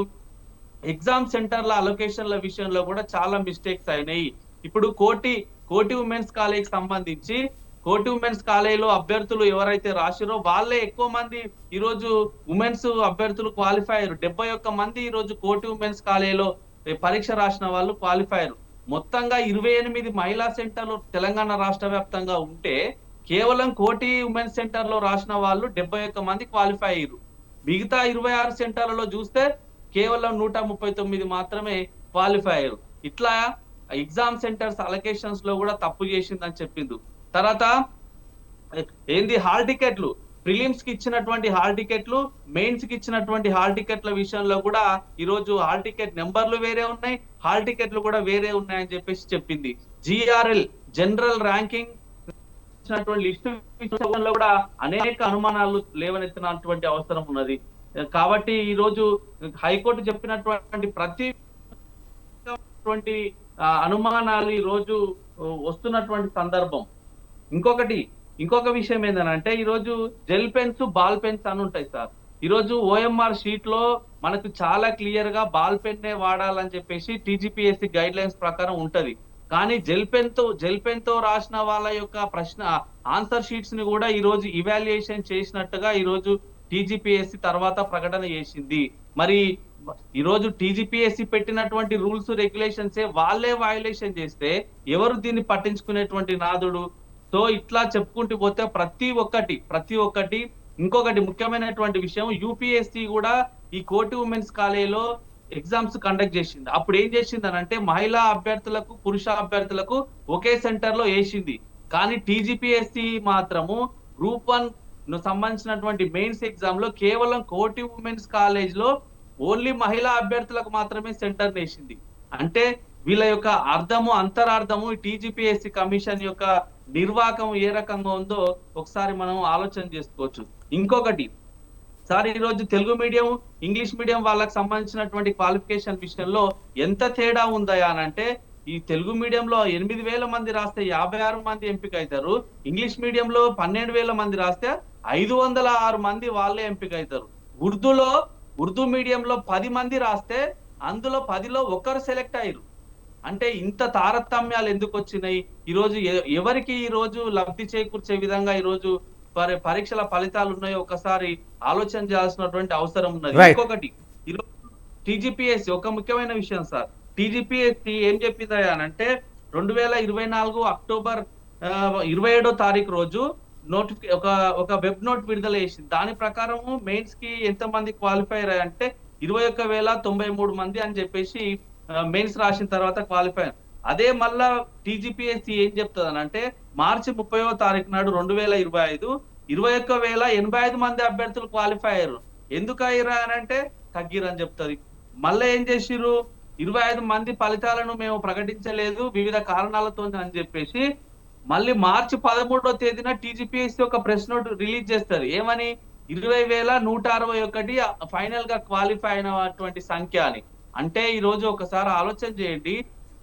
ఎగ్జామ్ సెంటర్ల అలొకేషన్ల విషయంలో కూడా చాలా మిస్టేక్స్ అయినాయి. ఇప్పుడు కోటి ఉమెన్స్ కాలేజ్ సంబంధించి కోటి ఉమెన్స్ కాలేజీలో అభ్యర్థులు ఎవరైతే రాసిరో వాళ్ళే ఎక్కువ మంది ఈ రోజు ఉమెన్స్ అభ్యర్థులు క్వాలిఫై అయ్యారు. 71 మంది ఈ రోజు కోటి ఉమెన్స్ కాలేజీలో పరీక్ష రాసిన వాళ్ళు క్వాలిఫై అయ్యారు. మొత్తంగా 28 మహిళా సెంటర్లు తెలంగాణ రాష్ట్ర వ్యాప్తంగా ఉంటే కేవలం కోటి ఉమెన్స్ సెంటర్ లో రాసిన వాళ్ళు 71 మంది క్వాలిఫై అయ్యారు. మిగతా 26 సెంటర్లలో చూస్తే కేవలం 139 మాత్రమే క్వాలిఫై అయ్యారు. ఇట్లా ఎగ్జామ్ సెంటర్స్ అలొకేషన్స్ లో కూడా తప్పు చేసిందని చెప్పింది. తర్వాత ఏంది హాల్ టికెట్లు, ప్రిలిమ్స్ కి ఇచ్చినటువంటి హాల్ టికెట్లు, మెయిన్స్ కి ఇచ్చినటువంటి హాల్ టికెట్ల విషయంలో కూడా ఈ రోజు హాల్ టికెట్ నెంబర్లు వేరే ఉన్నాయి, హాల్ టికెట్లు కూడా వేరే ఉన్నాయని చెప్పేసి చెప్పింది. జిఆర్ఎల్ జనరల్ ర్యాంకింగ్ లిస్టు విషయంలో కూడా అనేక అనుమానాలు లేవనెత్తినటువంటి అవసరం ఉన్నది. కాబట్టి ఈ రోజు హైకోర్టు చెప్పినటువంటి ప్రతి అనుమానాలు ఈ రోజు వస్తున్నటువంటి సందర్భం. ఇంకొక విషయం ఏంటంటే ఈ రోజు జెల్ పెన్స్, బాల్ పెన్స్ అని ఉంటాయి సార్. ఈ రోజు ఓఎంఆర్ షీట్ లో మనకు చాలా క్లియర్ గా బాల్ పెన్నే వాడాలని చెప్పేసి టీజీపీఎస్సీ గైడ్ లైన్స్ ప్రకారం ఉంటది. కానీ జెల్ పెన్ తో రాసిన వాళ్ళ యొక్క ప్రశ్న ఆన్సర్ షీట్స్ ని కూడా ఈ రోజు ఇవాల్యుయేషన్ చేసినట్టుగా ఈ రోజు టీజీపీఎస్సీ తర్వాత ప్రకటన చేసింది. మరి ఈ రోజు టీజీపీఎస్సీ పెట్టినటువంటి రూల్స్ రెగ్యులేషన్స్ వాళ్ళే వయలేషన్ చేస్తే ఎవరు దీన్ని పట్టించుకునేటువంటి నాదుడు? సో ఇట్లా చెప్పుకుంటూ పోతే ప్రతి ఒక్కటి ఇంకొకటి ముఖ్యమైనటువంటి విషయం, యూపీఎస్సీ కూడా ఈ కోటి ఉమెన్స్ కాలేజీలో ఎగ్జామ్స్ కండక్ట్ చేసింది. అప్పుడు ఏం చేసింది అంటే మహిళా అభ్యర్థులకు, పురుష అభ్యర్థులకు ఒకే సెంటర్ లో వేసింది. కానీ టీజీపీఎస్సీ మాత్రము గ్రూప్ 1 సంబంధించినటువంటి మెయిన్స్ ఎగ్జామ్ లో కేవలం కోటి ఉమెన్స్ కాలేజ్ లో ఓన్లీ మహిళా అభ్యర్థులకు మాత్రమే సెంటర్ వేసింది. అంటే వీళ్ళ యొక్క అంతరార్థము టీజీపీఎస్సీ కమిషన్ యొక్క నిర్వాహకం ఏ రకంగా ఉందో ఒకసారి మనం ఆలోచన చేసుకోవచ్చు. ఇంకొకటి సార్, ఈ రోజు తెలుగు మీడియం, ఇంగ్లీష్ మీడియం వాళ్ళకి సంబంధించినటువంటి క్వాలిఫికేషన్ విషయంలో ఎంత తేడా ఉందా అంటే ఈ తెలుగు మీడియంలో 8,000 మంది రాస్తే 56 మంది ఎంపిక అవుతారు. ఇంగ్లీష్ మీడియంలో 12,000 మంది రాస్తే 506 మంది వాళ్ళే ఎంపిక అవుతారు. ఉర్దూ మీడియంలో 10 మంది రాస్తే అందులో 10లో ఒకరు సెలెక్ట్ అయ్యారు. అంటే ఇంత తారతమ్యాలు ఎందుకు వచ్చినాయి? ఈ రోజు ఎవరికి ఈ రోజు లబ్ధి చేకూర్చే విధంగా ఈ రోజు పరీక్షల ఫలితాలు ఉన్నాయో ఒకసారి ఆలోచన చేయాల్సినటువంటి అవసరం ఉన్నది. ఇంకొకటి ఈరోజు టీజీపీఎస్సీ ఒక ముఖ్యమైన విషయం సార్. టీజీపీఎస్సీ ఏం చెప్పింది అంటే 2024 అక్టోబర్ 27వ తారీఖు రోజు ఒక వెబ్ నోట్ విడుదల చేసింది. దాని ప్రకారము మెయిన్స్ కి ఎంత మంది క్వాలిఫై అయ్యారంటే 21,093 మంది అని చెప్పేసి మెయిన్స్ రాసిన తర్వాత క్వాలిఫై. అదే మళ్ళా టీజీపీఎస్సీ ఏం చెప్తుంది అంటే మార్చి 30వ తారీఖు నాడు 2025 21,085 మంది అభ్యర్థులు క్వాలిఫై అయ్యారు. ఎందుకు అయ్యారా అంటే తగ్గిరని చెప్తుంది. మళ్ళీ ఏం చేసిర్రు, 25 మంది ఫలితాలను మేము ప్రకటించలేదు వివిధ కారణాలతో అని చెప్పేసి మళ్ళీ మార్చి 13వ తేదీన టీజీపీఎస్సీ ఒక ప్రెస్ నోట్ రిలీజ్ చేస్తారు. ఏమని? 20,161 ఫైనల్ గా క్వాలిఫై అయినటువంటి సంఖ్య అని. అంటే ఈ రోజు ఒకసారి ఆలోచన చేయండి.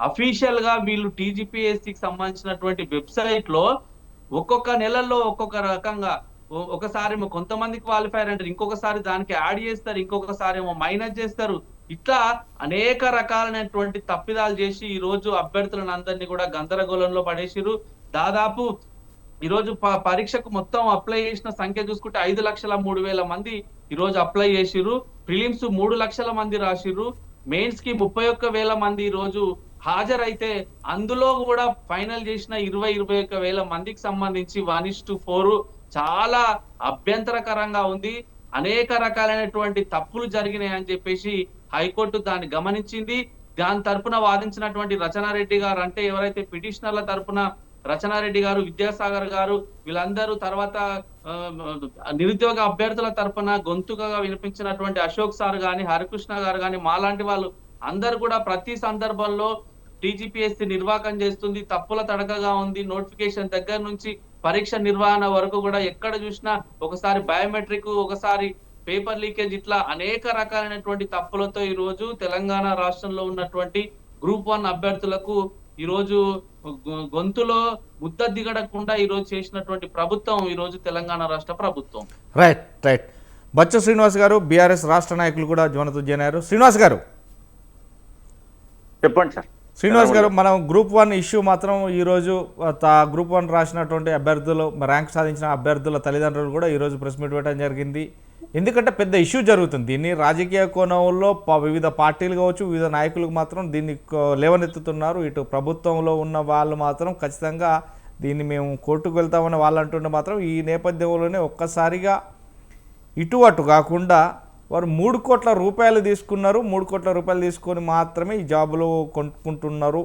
అఫీషియల్ గా వీళ్ళు టీజీపీఎస్సీకి సంబంధించినటువంటి వెబ్సైట్ లో ఒక్కొక్క నెలల్లో ఒక్కొక్క రకంగా ఒకసారేమో కొంతమంది క్వాలిఫైర్ అంటారు, ఇంకొకసారి దానికి యాడ్ చేస్తారు, ఇంకొకసారి ఏమో మైనస్ చేస్తారు. ఇట్లా అనేక రకాలైనటువంటి తప్పిదాలు చేసి ఈ రోజు అభ్యర్థులను అందరినీ కూడా గందరగోళంలో పడేసిరు. దాదాపు ఈ రోజు పరీక్షకు మొత్తం అప్లై చేసిన సంఖ్య చూసుకుంటే 5,03,000 మంది ఈ రోజు అప్లై చేసిర్రు. ప్రిలిమ్స్ 3 లక్షల మంది రాసిర్రు. మెయిన్స్ కి 31,000 మంది ఈ రోజు హాజరైతే అందులో కూడా ఫైనల్ చేసిన 21,000 మందికి సంబంధించి 1:4 చాలా అభ్యంతరకరంగా ఉంది. అనేక రకాలైనటువంటి తప్పులు జరిగినాయి అని చెప్పేసి హైకోర్టు దాన్ని గమనించింది. దాని తరపున వాదించినటువంటి రచనారెడ్డి గారు, అంటే ఎవరైతే పిటిషనర్ల తరపున రచనారెడ్డి గారు, విద్యాసాగర్ గారు, వీళ్ళందరూ తర్వాత నిరుద్యోగ అభ్యర్థుల తరపున గొంతుగా వినిపించినటువంటి అశోక్ సార్ గాని, హరికృష్ణ గారు గాని, మాలాంటి వాళ్ళు అందరు కూడా ప్రతి సందర్భంలో టీజీపీఎస్సీ నిర్వాహకం చేస్తుంది, తప్పుల తడకగా ఉంది, నోటిఫికేషన్ దగ్గర నుంచి పరీక్ష నిర్వహణ వరకు కూడా ఎక్కడ చూసినా ఒకసారి బయోమెట్రిక్, ఒకసారి పేపర్ లీకేజ్, ఇట్లా అనేక రకాలైనటువంటి తప్పులతో ఈ రోజు తెలంగాణ రాష్ట్రంలో ఉన్నటువంటి గ్రూప్ 1 అభ్యర్థులకు ఈ రోజు గొంతులో ముద్ద దిగడకుండా ఈ రోజు చేసినటువంటి ప్రభుత్వం ఈ రోజు తెలంగాణ రాష్ట్ర ప్రభుత్వం. రైట్. బచ్చు శ్రీనివాస్ గారు, బీఆర్ఎస్ రాష్ట్ర నాయకులు కూడా మనతో జాయిన్ అయ్యారు. శ్రీనివాస్ గారు చెప్పండి సార్. శ్రీనివాస్ గారు, మనం గ్రూప్ 1 ఇష్యూ మాత్రం ఈరోజు గ్రూప్ 1 రాసినటువంటి అభ్యర్థులు, ర్యాంక్ సాధించిన అభ్యర్థుల తల్లిదండ్రులు కూడా ఈరోజు ప్రెస్ మీట్ పెట్టడం జరిగింది. ఎందుకంటే పెద్ద ఇష్యూ జరుగుతుంది. దీన్ని రాజకీయ కోణంలో వివిధ పార్టీలు కావచ్చు, వివిధ నాయకులకు మాత్రం దీన్ని లేవనెత్తుతున్నారు. ఇటు ప్రభుత్వంలో ఉన్న వాళ్ళు మాత్రం ఖచ్చితంగా దీన్ని మేము కోర్టుకు వెళ్తామని వాళ్ళు అంటుంటే మాత్రం ఈ నేపథ్యంలోనే ఒక్కసారిగా ఇటు అటు కాకుండా వారు 3 కోట్ల రూపాయలు తీసుకున్నారు. 3 కోట్ల రూపాయలు తీసుకొని మాత్రమే ఈ జాబులు కొనుక్కుంటున్నారు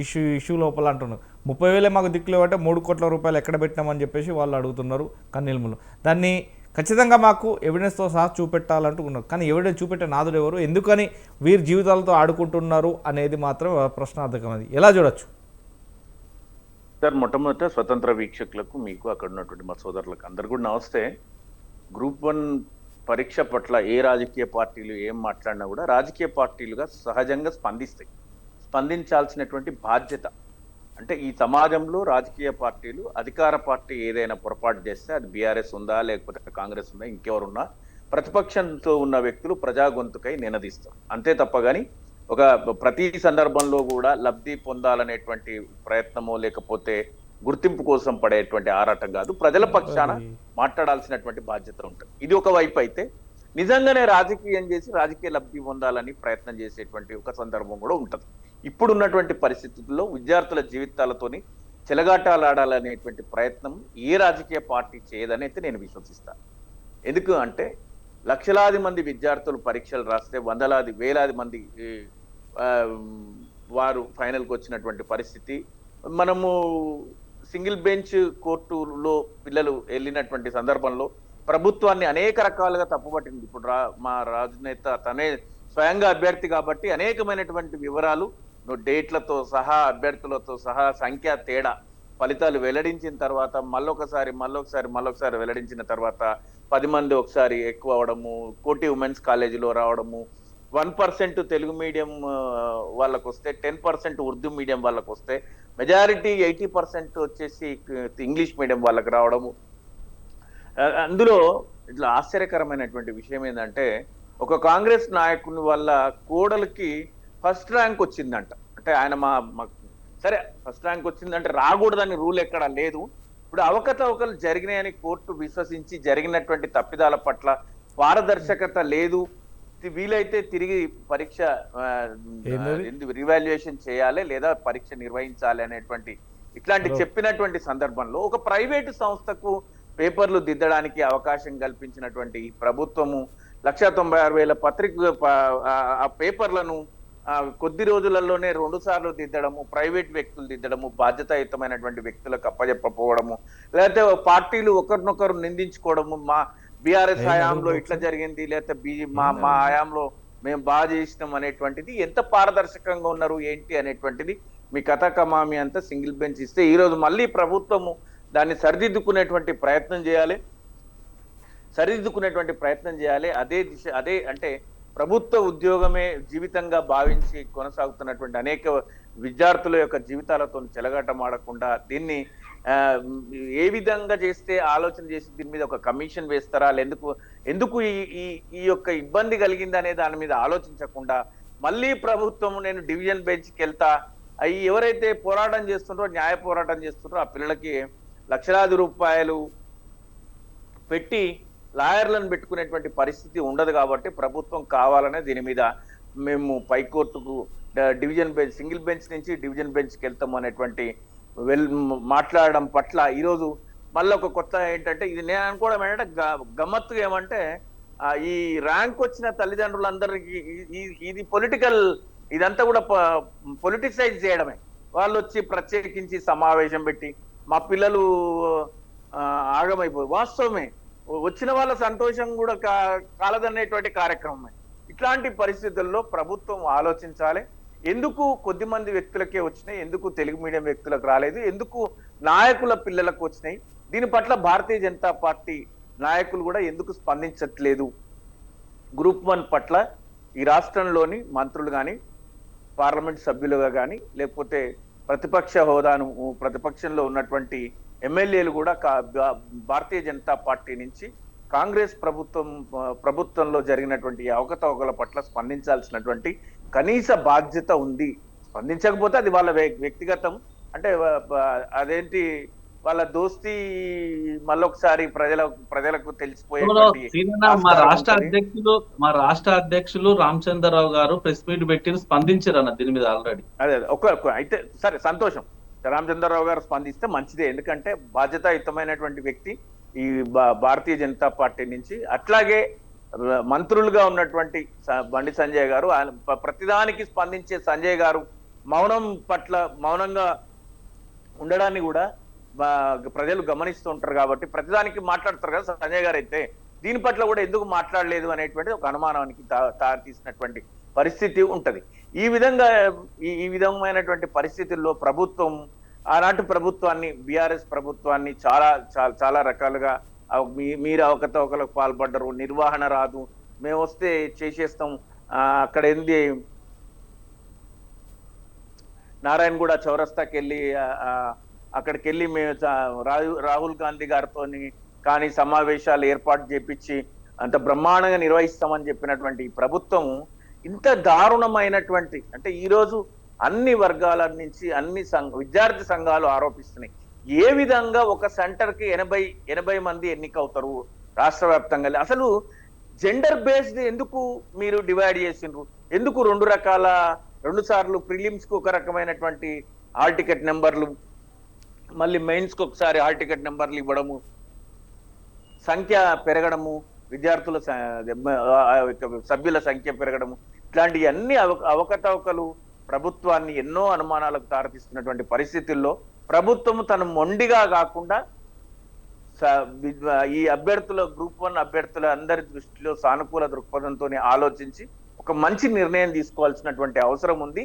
ఇష్యూ లోపల అంటున్నారు. 30,000 మాకు దిక్కులు అంటే 3 కోట్ల రూపాయలు ఎక్కడ పెట్టినామని చెప్పేసి వాళ్ళు అడుగుతున్నారు కన్నీళ్ములు. దాన్ని ఖచ్చితంగా మాకు ఎవిడెన్స్తో సహా చూపెట్టాలంటూ ఉన్నారు. కానీ ఎవిడెన్స్ చూపెట్టే నాదుడు ఎవరు, ఎందుకని వీరి జీవితాలతో ఆడుకుంటున్నారు అనేది మాత్రం ప్రశ్నార్థకమైనది. ఎలా చూడొచ్చు సార్? మొట్టమొదట స్వతంత్ర వీక్షకులకు, మీకు అక్కడ ఉన్నటువంటి మా సోదరులకు అందరు కూడా నమస్తే. గ్రూప్ 1 పరీక్ష పట్ల ఏ రాజకీయ పార్టీలు ఏం మాట్లాడినా కూడా రాజకీయ పార్టీలుగా సహజంగా స్పందిస్తాయి. స్పందించాల్సినటువంటి బాధ్యత, అంటే ఈ సమాజంలో రాజకీయ పార్టీలు, అధికార పార్టీ ఏదైనా పొరపాటు చేస్తే అది బీఆర్ఎస్ ఉందా లేకపోతే కాంగ్రెస్ ఉందా ఇంకెవరున్నా ప్రతిపక్షంతో ఉన్న వ్యక్తులు ప్రజా గొంతుకై నినదీస్తారు. అంతే తప్ప కానీ ఒక ప్రతి సందర్భంలో కూడా లబ్ధి పొందాలనేటువంటి ప్రయత్నమో లేకపోతే గుర్తింపు కోసం పడేటువంటి ఆరాటం కాదు. ప్రజల పక్షాన మాట్లాడాల్సినటువంటి బాధ్యత ఉంటుంది. ఇది ఒక వైపు అయితే, నిజంగానే రాజకీయం చేసి రాజకీయ లబ్ధి పొందాలని ప్రయత్నం చేసేటువంటి ఒక సందర్భం కూడా ఉంటుంది. ఇప్పుడున్నటువంటి పరిస్థితుల్లో విద్యార్థుల జీవితాలతోని చెలగాటాలాడాలనేటువంటి ప్రయత్నం ఏ రాజకీయ పార్టీ చేయదని అయితే నేను విశ్వసిస్తాను. ఎందుకు అంటే లక్షలాది మంది విద్యార్థులు పరీక్షలు రాస్తే వందలాది వేలాది మంది వారు ఫైనల్కి వచ్చినటువంటి పరిస్థితి. మనము సింగిల్ బెంచ్ కోర్టులో పిల్లలు వెళ్ళినటువంటి సందర్భంలో ప్రభుత్వాన్ని అనేక రకాలుగా తప్పుపట్టింది. ఇప్పుడు మా రాజనేత తనే స్వయంగా అభ్యర్థి కాబట్టి అనేకమైనటువంటి వివరాలు డేట్లతో సహా, అభ్యర్థులతో సహా, సంఖ్య తేడా, ఫలితాలు వెల్లడించిన తర్వాత మళ్ళొకసారి వెల్లడించిన తర్వాత 10 మంది ఒకసారి ఎక్కువ అవడము, కోటి ఉమెన్స్ కాలేజీలో రావడము, 1% తెలుగు మీడియం వాళ్ళకు వస్తే 10% ఉర్దూ మీడియం వాళ్ళకు వస్తే మెజారిటీ 80% వచ్చేసి ఇంగ్లీష్ మీడియం వాళ్ళకి రావడము. అందులో ఇట్లా ఆశ్చర్యకరమైనటువంటి విషయం ఏంటంటే ఒక కాంగ్రెస్ నాయకుని వల్ల కోడలికి ఫస్ట్ ర్యాంక్ వచ్చిందంట. అంటే ఆయన సరే ఫస్ట్ ర్యాంక్ వచ్చిందంటే రాకూడదని రూల్ ఎక్కడా లేదు. ఇప్పుడు అవకతవకలు జరిగినాయని కోర్టు విశ్వసించి జరిగినటువంటి తప్పిదాల పట్ల పారదర్శకత లేదు, వీలైతే తిరిగి పరీక్ష రివాల్యుయేషన్ చేయాలి లేదా పరీక్ష నిర్వహించాలి అనేటువంటి ఇట్లాంటి చెప్పినటువంటి సందర్భంలో ఒక ప్రైవేటు సంస్థకు పేపర్లు దిద్దడానికి అవకాశం కల్పించినటువంటి ప్రభుత్వము 196,000 పత్రిక ఆ పేపర్లను కొద్ది రోజులలోనే 2 సార్లు దిద్దడము, ప్రైవేట్ వ్యక్తులు దిద్దడము, బాధ్యతాయుతమైనటువంటి వ్యక్తులకు అప్పచెప్పకపోవడము, లేకపోతే పార్టీలు ఒకరినొకరు నిందించుకోవడము, మా బీఆర్ఎస్ హయాంలో ఇట్లా జరిగింది, లేకపోతే మా హయాంలో మేము బాగా చేసినాం అనేటువంటిది ఎంత పారదర్శకంగా ఉన్నారు ఏంటి అనేటువంటిది మీ కథ కమామి అంతా సింగిల్ బెంచ్ ఇస్తే ఈరోజు మళ్ళీ ప్రభుత్వము దాన్ని సరిదిద్దుకునేటువంటి ప్రయత్నం చేయాలి. అదే దిశ, అదే అంటే ప్రభుత్వ ఉద్యోగమే జీవితంగా భావించి కొనసాగుతున్నటువంటి అనేక విద్యార్థుల యొక్క జీవితాలతో చెలగాటమాడకుండా దీన్ని ఏ విధంగా చేస్తే ఆలోచన చేసి దీని మీద ఒక కమిషన్ వేస్తారా, ఎందుకు ఈ యొక్క ఇబ్బంది కలిగింది అనే దాని మీద ఆలోచించకుండా మళ్ళీ ప్రభుత్వం నేను డివిజన్ బెంచ్కి వెళ్తా, అవి ఎవరైతే పోరాటం చేస్తుంటారో, న్యాయ పోరాటం చేస్తుంటారో ఆ పిల్లలకి లక్షలాది రూపాయలు పెట్టి లాయర్లను పెట్టుకునేటువంటి పరిస్థితి ఉండదు. కాబట్టి ప్రభుత్వం కావాలనే దీని మీద మేము పైకోర్టుకు డివిజన్ బెంచ్, సింగిల్ బెంచ్ నుంచి డివిజన్ బెంచ్కి వెళ్తాము అనేటువంటి మాట్లాడడం పట్ల ఈరోజు మళ్ళీ ఒక కొత్త ఏంటంటే, ఇది నేను అనుకోవడం ఏంటంటే గమ్మత్తుగా ఏమంటే ఈ ర్యాంక్ వచ్చిన తల్లిదండ్రులందరికీ ఇది పొలిటికల్, ఇదంతా కూడా పొలిటిసైజ్ చేయడమే. వాళ్ళు వచ్చి ప్రత్యేకించి సమావేశం పెట్టి మా పిల్లలు ఆగమైపోయి, వాస్తవమే వచ్చిన వాళ్ళ సంతోషం కూడా కాలదనేటువంటి కార్యక్రమమే. ఇట్లాంటి పరిస్థితుల్లో ప్రభుత్వం ఆలోచించాలి. ఎందుకు కొద్దిమంది వ్యక్తులకే వచ్చినాయి, ఎందుకు తెలుగు మీడియం వ్యక్తులకు రాలేదు, ఎందుకు నాయకుల పిల్లలకు వచ్చినాయి, దీని పట్ల భారతీయ జనతా పార్టీ నాయకులు కూడా ఎందుకు స్పందించట్లేదు? గ్రూప్ 1 పట్ల ఈ రాష్ట్రంలోని మంత్రులు కానీ, పార్లమెంట్ సభ్యులుగా కానీ, లేకపోతే ప్రతిపక్షంలో ఉన్నటువంటి ఎమ్మెల్యేలు కూడా భారతీయ జనతా పార్టీ నుంచి కాంగ్రెస్ ప్రభుత్వంలో జరిగినటువంటి అవకతవకల పట్ల స్పందించాల్సినటువంటి కనీస బాధ్యత ఉంది. స్పందించకపోతే అది వాళ్ళ వ్యక్తిగతం, అంటే అదేంటి వాళ్ళ దోస్తీ మళ్ళొకసారి ప్రజలకు తెలిసిపోయేటువంటి. మా రాష్ట్ర అధ్యక్షులు రామచంద్రరావు గారు ప్రెస్ మీట్ పెట్టి స్పందించారు అన్న దీని మీద ఆల్రెడీ. అదే అయితే సరే, సంతోషం. రామచంద్రరావు గారు స్పందిస్తే మంచిదే, ఎందుకంటే బాధ్యతాయుతమైనటువంటి వ్యక్తి ఈ భారతీయ జనతా పార్టీ నుంచి. అట్లాగే మంత్రులుగా ఉన్నటువంటి బండి సంజయ్ గారు, ప్రతిదానికి స్పందించే సంజయ్ గారు మౌనంగా ఉండడాన్ని కూడా ప్రజలు గమనిస్తూ ఉంటారు. కాబట్టి ప్రతిదానికి మాట్లాడతారు కదా సంజయ్ గారు. అయితే దీని పట్ల కూడా ఎందుకు మాట్లాడలేదు అనేటువంటి ఒక అనుమానానికి తీసినటువంటి పరిస్థితి ఉంటది. ఈ విధమైనటువంటి పరిస్థితుల్లో ప్రభుత్వం, ఆనాటి ప్రభుత్వాన్ని, బీఆర్ఎస్ ప్రభుత్వాన్ని చాలా రకాలుగా మీరు అవకతవకలకు పాల్పడ్డరు, నిర్వహణ రాదు, మేము వస్తే చేసేస్తాం, అక్కడ ఏంది నారాయణగూడ చౌరస్తాకి వెళ్ళి అక్కడికి వెళ్ళి మేము రాహుల్ గాంధీ గారితో కానీ సమావేశాలు ఏర్పాటు చేపించి అంత బ్రహ్మాండంగా నిర్వహిస్తామని చెప్పినటువంటి ప్రభుత్వం ఇంత దారుణమైనటువంటి, అంటే ఈరోజు అన్ని వర్గాల నుంచి విద్యార్థి సంఘాలు ఆరోపిస్తున్నాయి. ఏ విధంగా ఒక సెంటర్కి 80 మంది ఎన్నికవుతారు రాష్ట్ర వ్యాప్తంగా? అసలు జెండర్ బేస్డ్ ఎందుకు మీరు డివైడ్ చేసిండ్రు? ఎందుకు 2 సార్లు ప్రిలిమ్స్ కు ఒక రకమైనటువంటి హాల్ టికెట్ నెంబర్లు, మళ్ళీ మెయిన్స్ కు ఒకసారి హాల్ టికెట్ నెంబర్లు ఇవ్వడము, సంఖ్య పెరగడము, విద్యార్థుల సభ్యుల సంఖ్య పెరగడము, ఇట్లాంటి అన్ని అవకతవకలు ప్రభుత్వాన్ని ఎన్నో అనుమానాలకు తారతిస్తున్నటువంటి పరిస్థితుల్లో ప్రభుత్వం తను మొండిగా కాకుండా ఈ గ్రూప్ 1 అభ్యర్థుల అందరి దృష్టిలో సానుకూల దృక్పథంతో ఆలోచించి ఒక మంచి నిర్ణయం తీసుకోవాల్సినటువంటి అవసరం ఉంది.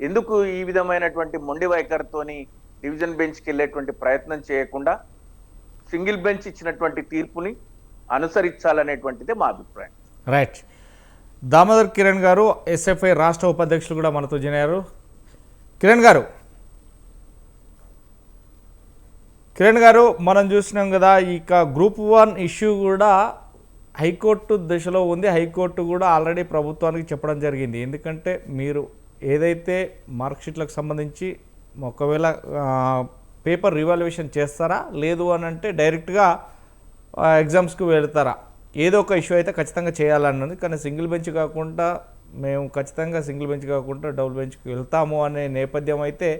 ఎందుకు ఈ విధమైనటువంటి మొండి వైఖరితోని డివిజన్ బెంచ్కి వెళ్ళేటువంటి ప్రయత్నం చేయకుండా సింగిల్ బెంచ్ ఇచ్చినటువంటి తీర్పుని అనుసరించాలనేటువంటిదే మా అభిప్రాయం. రైట్. దామోదర్ కిరణ్ గారు, ఎస్ఎఫ్ఐ రాష్ట్ర ఉపాధ్యక్షులు కూడా మనతో జాయిన్ కిరణ్ గారు మనం చూసినాం కదా, ఇక గ్రూప్ 1 ఇష్యూ కూడా హైకోర్టు దశలో ఉంది. హైకోర్టు కూడా ఆల్రెడీ ప్రభుత్వానికి చెప్పడం జరిగింది. ఎందుకంటే మీరు ఏదైతే మార్క్షీట్లకు సంబంధించి ఒకవేళ పేపర్ రివాల్యుయేషన్ చేస్తారా, లేదు అని అంటే డైరెక్ట్గా ఎగ్జామ్స్కి వెళ్తారా, ఏదో ఒక ఇష్యూ అయితే ఖచ్చితంగా చేయాలన్నది. కానీ సింగిల్ బెంచ్ కాకుండా మేము ఖచ్చితంగా సింగిల్ బెంచ్ కాకుండా డబుల్ బెంచ్కి వెళ్తాము అనే నేపథ్యం అయితే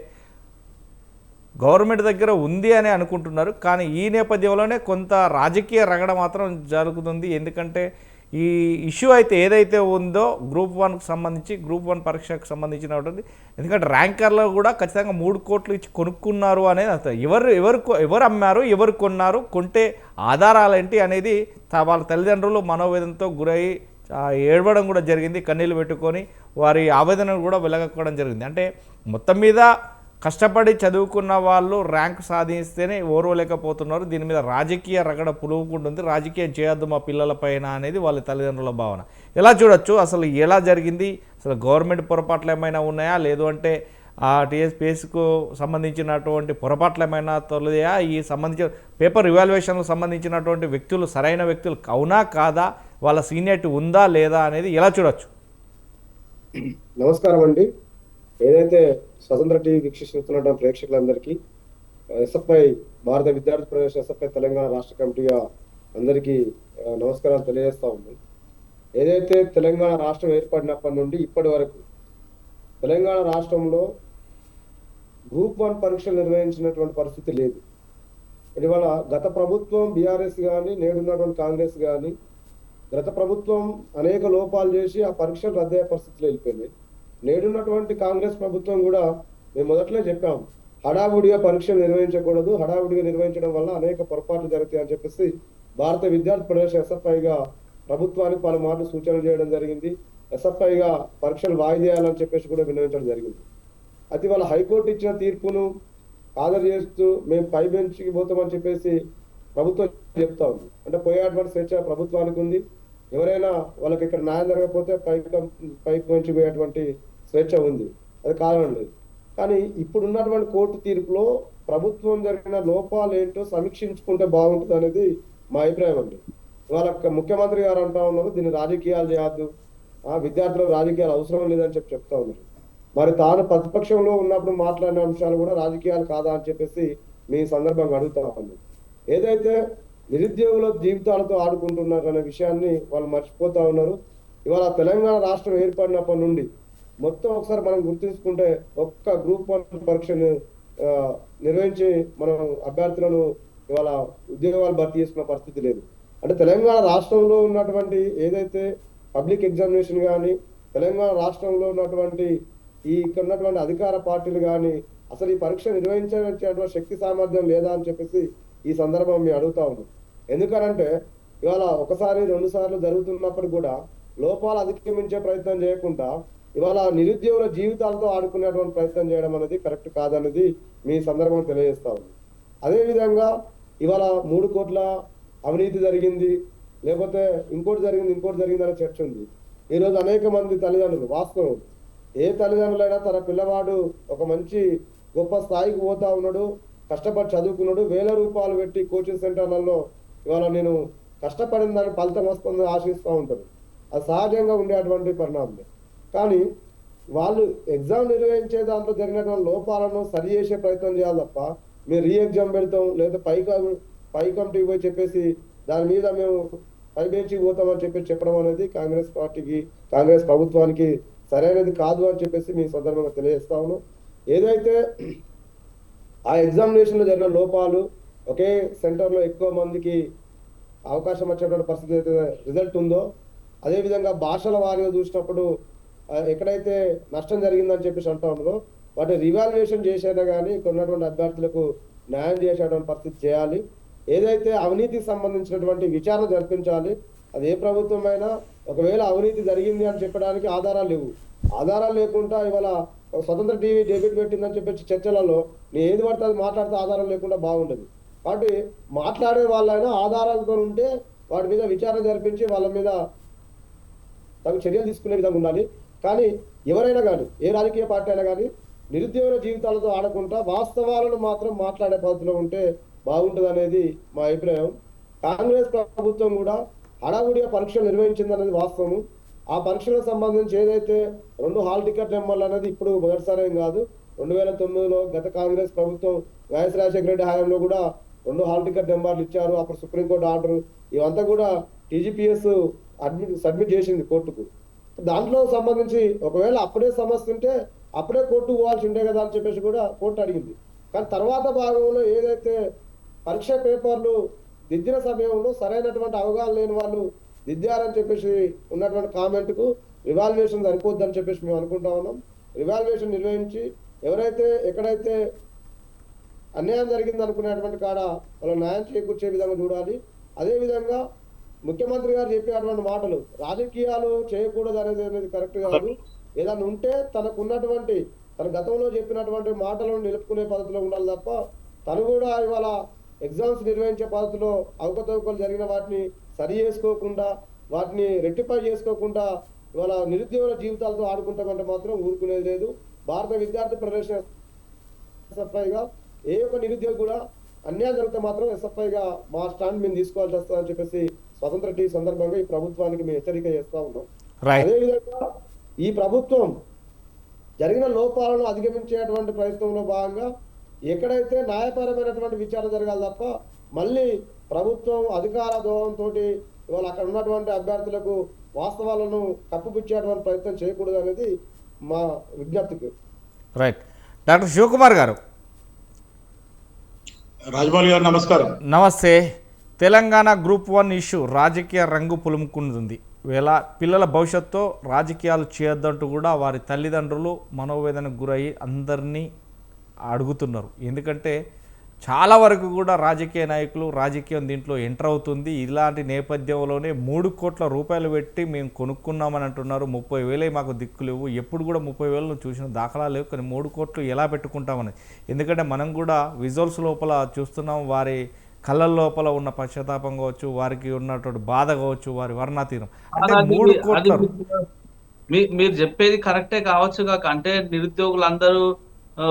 గవర్నమెంట్ దగ్గర ఉంది అని అనుకుంటున్నారు. కానీ ఈ నేపథ్యంలోనే కొంత రాజకీయ రగడ మాత్రం జరుగుతుంది. ఎందుకంటే ఈ ఇష్యూ అయితే ఏదైతే ఉందో గ్రూప్ 1కి సంబంధించి, గ్రూప్ 1 పరీక్షకు సంబంధించినటువంటి, ఎందుకంటే ర్యాంకర్లో కూడా ఖచ్చితంగా 3 కోట్లు ఇచ్చి కొనుక్కున్నారు అనేది అర్థం. ఎవరు అమ్మారు, ఎవరు కొన్నారు, కొంటే ఆధారాలు ఏంటి అనేది వాళ్ళ తల్లిదండ్రులు మనోవేదనతో గురై ఏడవడం కూడా జరిగింది. కన్నీళ్ళు పెట్టుకొని వారి ఆవేదనను కూడా వెలగక్కడం జరిగింది. అంటే మొత్తం మీద కష్టపడి చదువుకున్న వాళ్ళు ర్యాంక్ సాధిస్తేనే ఓర్వలేకపోతున్నారు. దీని మీద రాజకీయ రగడ పులుగుకుంటుంది. రాజకీయం చేయొద్దు మా పిల్లల పైన అనేది వాళ్ళ తల్లిదండ్రుల భావన. ఎలా చూడొచ్చు అసలు ఎలా జరిగింది? అసలు గవర్నమెంట్ పొరపాట్లు ఏమైనా ఉన్నాయా, లేదు అంటే ఆ టీఎస్పీఎస్కు సంబంధించినటువంటి పొరపాట్లు ఏమైనా తొలయా? ఈ సంబంధించిన పేపర్ ఇవాల్యుయేషన్కు సంబంధించినటువంటి వ్యక్తులు సరైన వ్యక్తులు అవునా కాదా, వాళ్ళ సీనియారిటీ ఉందా లేదా అనేది ఎలా చూడొచ్చు? నమస్కారం అండి. ఏదైతే స్వతంత్ర టీవీ వీక్షిస్తున్నటువంటి ప్రేక్షకులందరికీ ఎస్ఎఫ్ఐ భారత విద్యార్థి ప్రవేశ ఎస్ఎఫ్ఐ తెలంగాణ రాష్ట్ర కమిటీగా అందరికీ నమస్కారాలు తెలియజేస్తా ఉంది. ఏదైతే తెలంగాణ రాష్ట్రం ఏర్పడినప్పటి నుండి ఇప్పటి వరకు తెలంగాణ రాష్ట్రంలో గ్రూప్ 1 పరీక్షలు నిర్వహించినటువంటి పరిస్థితి లేదు. ఇవాళ గత ప్రభుత్వం బీఆర్ఎస్ కానీ, నేడున్నటువంటి కాంగ్రెస్ కానీ, గత ప్రభుత్వం అనేక లోపాలు చేసి ఆ పరీక్షలు రద్దయ్యే పరిస్థితులు వెళ్ళిపోయినాయి. నేడున్నటువంటి కాంగ్రెస్ ప్రభుత్వం కూడా మేము మొదట్లో చెప్పాం, హడావుడిగా పరీక్షలు నిర్వహించకూడదు, హడావుడిగా నిర్వహించడం వల్ల అనేక పొరపాట్లు జరుగుతాయి అని చెప్పేసి భారత విద్యార్థి ప్రవేశ ఎస్ఎఫ్ఐగా ప్రభుత్వానికి పలుమార్లు సూచనలు చేయడం జరిగింది. ఎస్ఎఫ్ఐగా పరీక్షలు వాయిదేయాలని చెప్పేసి కూడా విన్నవించడం జరిగింది. అది వాళ్ళ హైకోర్టు ఇచ్చిన తీర్పును ఆదర చేస్తూ మేము పై బెంచ్కి పోతామని చెప్పేసి ప్రభుత్వం చెప్తా ఉంది. అంటే పోయేటువంటి స్వేచ్ఛ ప్రభుత్వానికి ఉంది. ఎవరైనా వాళ్ళకి ఇక్కడ న్యాయం జరగకపోతే పైకి బెంచ్కి పోయేటువంటి స్వేచ్ఛ ఉంది, అది కారణం లేదు. కానీ ఇప్పుడున్నటువంటి కోర్టు తీర్పులో ప్రభుత్వం జరిగిన లోపాలు ఏంటో సమీక్షించుకుంటే బాగుంటుంది అనేది మా అభిప్రాయం అండి. వాళ్ళ ముఖ్యమంత్రి గారు అంటా ఉన్నారు దీన్ని రాజకీయాలు చేయొద్దు, విద్యార్థులకు రాజకీయాలు అవసరం లేదని చెప్తా ఉన్నారు. మరి తాను ప్రతిపక్షంలో ఉన్నప్పుడు మాట్లాడిన అంశాలు కూడా రాజకీయాలు కాదా అని చెప్పేసి మీ సందర్భంగా అడుగుతా ఉంది. ఏదైతే నిరుద్యోగుల జీవితాలతో ఆడుకుంటున్నారు అనే విషయాన్ని వాళ్ళు మర్చిపోతా ఉన్నారు. ఇవాళ తెలంగాణ రాష్ట్రం ఏర్పడినప్పటి నుండి మొత్తం ఒకసారి మనం గుర్తుంచుకుంటే ఒక్క గ్రూప్ 1 పరీక్షను నిర్వహించి మనం అభ్యర్థులను ఇవాళ ఉద్యోగాలు భర్తీ చేసుకున్న పరిస్థితి లేదు. అంటే తెలంగాణ రాష్ట్రంలో ఉన్నటువంటి ఏదైతే పబ్లిక్ ఎగ్జామినేషన్ కానీ, తెలంగాణ రాష్ట్రంలో ఉన్నటువంటి ఇక్కడ ఉన్నటువంటి అధికార పార్టీలు కానీ అసలు ఈ పరీక్ష నిర్వహించేటువంటి శక్తి సామర్థ్యం లేదా అని చెప్పేసి ఈ సందర్భం మేము అడుగుతా ఉన్నాం. ఎందుకనంటే ఇవాళ ఒకసారి 2 సార్లు జరుగుతున్నప్పుడు కూడా లోపాలు అధిగమించే ప్రయత్నం చేయకుండా ఇవాళ నిరుద్యోగుల జీవితాలతో ఆడుకునేటువంటి ప్రయత్నం చేయడం అనేది కరెక్ట్ కాదనేది మీ సందర్భం తెలియజేస్తా ఉంది. అదేవిధంగా ఇవాళ 3 కోట్ల అవినీతి జరిగింది, లేకపోతే ఇంకోటి జరిగింది అనే చర్చ ఉంది. ఈరోజు అనేక మంది తల్లిదండ్రులు, వాస్తవం ఏ తల్లిదండ్రులైనా తన పిల్లవాడు ఒక మంచి గొప్ప స్థాయికి పోతా ఉన్నాడు, కష్టపడి చదువుకున్నాడు, వేల రూపాయలు పెట్టి కోచింగ్ సెంటర్లలో ఇవాళ నేను కష్టపడిన దానికి ఫలితం వస్తుందని ఆశిస్తూ ఉంటారు. అది సహజంగా ఉండేటువంటి పరిణామం. కానీ వాళ్ళు ఎగ్జామ్ నిర్వహించే దాంట్లో జరిగినటువంటి లోపాలను సరి చేసే ప్రయత్నం చేయాలి తప్ప మేము రీ ఎగ్జామ్ పెడతాం లేదా పై కమిటీకి పోయి చెప్పేసి దాని మీద మేము పై బెంచ్కి పోతామని చెప్పడం అనేది కాంగ్రెస్ ప్రభుత్వానికి సరైనది కాదు అని చెప్పేసి మీ సందర్భంగా తెలియజేస్తా ఉన్నాం. ఏదైతే ఆ ఎగ్జామినేషన్ లో జరిగిన లోపాలు, ఒకే సెంటర్ లో ఎక్కువ మందికి అవకాశం వచ్చేటువంటి పరిస్థితి అయితే రిజల్ట్ ఉందో, అదేవిధంగా భాషల వారీగా చూసినప్పుడు ఎక్కడైతే నష్టం జరిగిందని చెప్పేసి అంటా ఉన్నారో వాటిని రివాల్యుయేషన్ చేసేదా కానీ కొన్నటువంటి అభ్యర్థులకు న్యాయం చేసేటువంటి పరిస్థితి చేయాలి. ఏదైతే అవినీతికి సంబంధించినటువంటి విచారణ జరిపించాలి. అది ఏ ప్రభుత్వం అయినా ఒకవేళ అవినీతి జరిగింది అని చెప్పడానికి ఆధారాలు లేవు. ఆధారాలు లేకుండా ఇవాళ స్వతంత్ర టీవీ డెబిట్ పెట్టిందని చెప్పేసి చర్చలలో నేను ఏది పడితే అది మాట్లాడితే ఆధారం లేకుండా బాగుండదు. కాబట్టి మాట్లాడే వాళ్ళైనా ఆధారాలతో ఉంటే వాటి మీద విచారణ జరిపించి వాళ్ళ మీద తగు చర్యలు తీసుకునే విధంగా ఉండాలి. కానీ ఎవరైనా కానీ ఏ రాజకీయ పార్టీ అయినా కానీ నిరుద్యోగుల జీవితాలతో ఆడకుండా వాస్తవాలను మాత్రం మాట్లాడే పద్ధతిలో ఉంటే బాగుంటుంది అనేది మా అభిప్రాయం. కాంగ్రెస్ ప్రభుత్వం కూడా హడావుడిగా పరీక్షలు నిర్వహించింది అనేది వాస్తవం. ఆ పరీక్షలకు సంబంధించి ఏదైతే 2 హాల్ టికెట్ నెంబర్లు అనేది ఇప్పుడు మొదటిసారి ఏం కాదు. 2009లో గత కాంగ్రెస్ ప్రభుత్వం వైఎస్ రాజశేఖర రెడ్డి హయాంలో కూడా 2 హాల్ టికెట్ నెంబర్లు ఇచ్చారు. అప్పుడు సుప్రీంకోర్టు ఆర్డర్ ఇవంతా కూడా టీజీపీఎస్ సబ్మిట్ చేసింది కోర్టుకు. దాంట్లో సంబంధించి ఒకవేళ అప్పుడే సమస్య ఉంటే అప్పుడే కోర్టుకు పోవాల్సి ఉండే కదా అని చెప్పేసి కూడా కోర్టు అడిగింది. కానీ తర్వాత భాగంలో ఏదైతే పరీక్ష పేపర్లు దిద్దిన సమయంలో సరైనటువంటి అవగాహన లేని వాళ్ళు దిద్దారని చెప్పేసి ఉన్నటువంటి కామెంట్కు రివాల్యుయేషన్ సరిపోద్దని చెప్పేసి మేము అనుకుంటా ఉన్నాం. రివాల్యుయేషన్ నిర్వహించి ఎవరైతే ఎక్కడైతే అన్యాయం జరిగింది అనుకునేటువంటి కాడ వాళ్ళ న్యాయం చేకూర్చే విధంగా చూడాలి. అదేవిధంగా ముఖ్యమంత్రి గారు చెప్పేటువంటి మాటలు రాజకీయాలు చేయకూడదు అనేది కరెక్ట్ కాదు. ఏదైనా ఉంటే తనకు ఉన్నటువంటి తన గతంలో చెప్పినటువంటి మాటలను నిలుపుకునే పద్ధతిలో ఉండాలి తప్ప తను కూడా ఇవాళ ఎగ్జామ్స్ నిర్వహించే పద్ధతిలో అవకతవకలు జరిగిన వాటిని సరి చేసుకోకుండా వాటిని రెక్టిఫై చేసుకోకుండా ఇవాళ నిరుద్యోగుల జీవితాలతో ఆడుకుంటామంటే మాత్రం ఊరుకునేది లేదు. భారత విద్యార్థి ఫెడరేషన్ ఎస్ఎఫ్ఐగా ఏ ఒక్క నిరుద్యోగి కూడా అన్యాయం జరిగితే మాత్రం ఎస్ఎఫ్ఐగా మా స్టాండ్ మేము తీసుకోవాల్సి వస్తుందని చెప్పేసి స్వతంత్ర టీ సందర్భంగా ఈ ప్రభుత్వానికి మేము హెచ్చరిక చేస్తా ఉన్నాం. అదేవిధంగా ఈ ప్రభుత్వం జరిగిన లోపాలను అధిగమించేటువంటి ప్రయత్నంలో భాగంగా ఎక్కడైతే న్యాయపరమైనటువంటి విచారణ జరగాలి తప్ప మళ్ళీ ప్రభుత్వం అధికార దోహంతో ఇవాళ అక్కడ ఉన్నటువంటి అభ్యర్థులకు వాస్తవాలను కప్పుపుచ్చేటువంటి ప్రయత్నం చేయకూడదు అనేది మా విజ్ఞప్తికి. రైట్. డాక్టర్ శివకుమార్ గారు. రాజమౌళి గారు నమస్కారం. నమస్తే. తెలంగాణ గ్రూప్ 1 ఇష్యూ రాజకీయ రంగు పులుముకుంటుంది. వేళ పిల్లల భవిష్యత్తుతో రాజకీయాలు చేయొద్దంటూ కూడా వారి తల్లిదండ్రులు మనోవేదనకు గురయ్యి అందరినీ అడుగుతున్నారు. ఎందుకంటే చాలా వరకు కూడా రాజకీయ నాయకులు రాజకీయం దీంట్లో ఎంటర్ అవుతుంది. ఇలాంటి నేపథ్యంలోనే 3 కోట్ల రూపాయలు పెట్టి మేము కొనుక్కున్నామని అంటున్నారు. 30,000 మాకు దిక్కు లేవు, ఎప్పుడు కూడా 30,000 చూసిన దాఖలా లేవు. కానీ 3 కోట్లు ఎలా పెట్టుకుంటామని, ఎందుకంటే మనం కూడా విజువల్స్ లోపల చూస్తున్నాం. వారి కళ్ళ లోపల ఉన్న పశ్చాత్తాపం కావచ్చు, వారికి ఉన్నటువంటి బాధ కావచ్చు, వారి వర్ణాతీరం. అంటే 3 కోట్ల మీరు చెప్పేది కరెక్టే కావచ్చు కాక, అంటే నిరుద్యోగులందరూ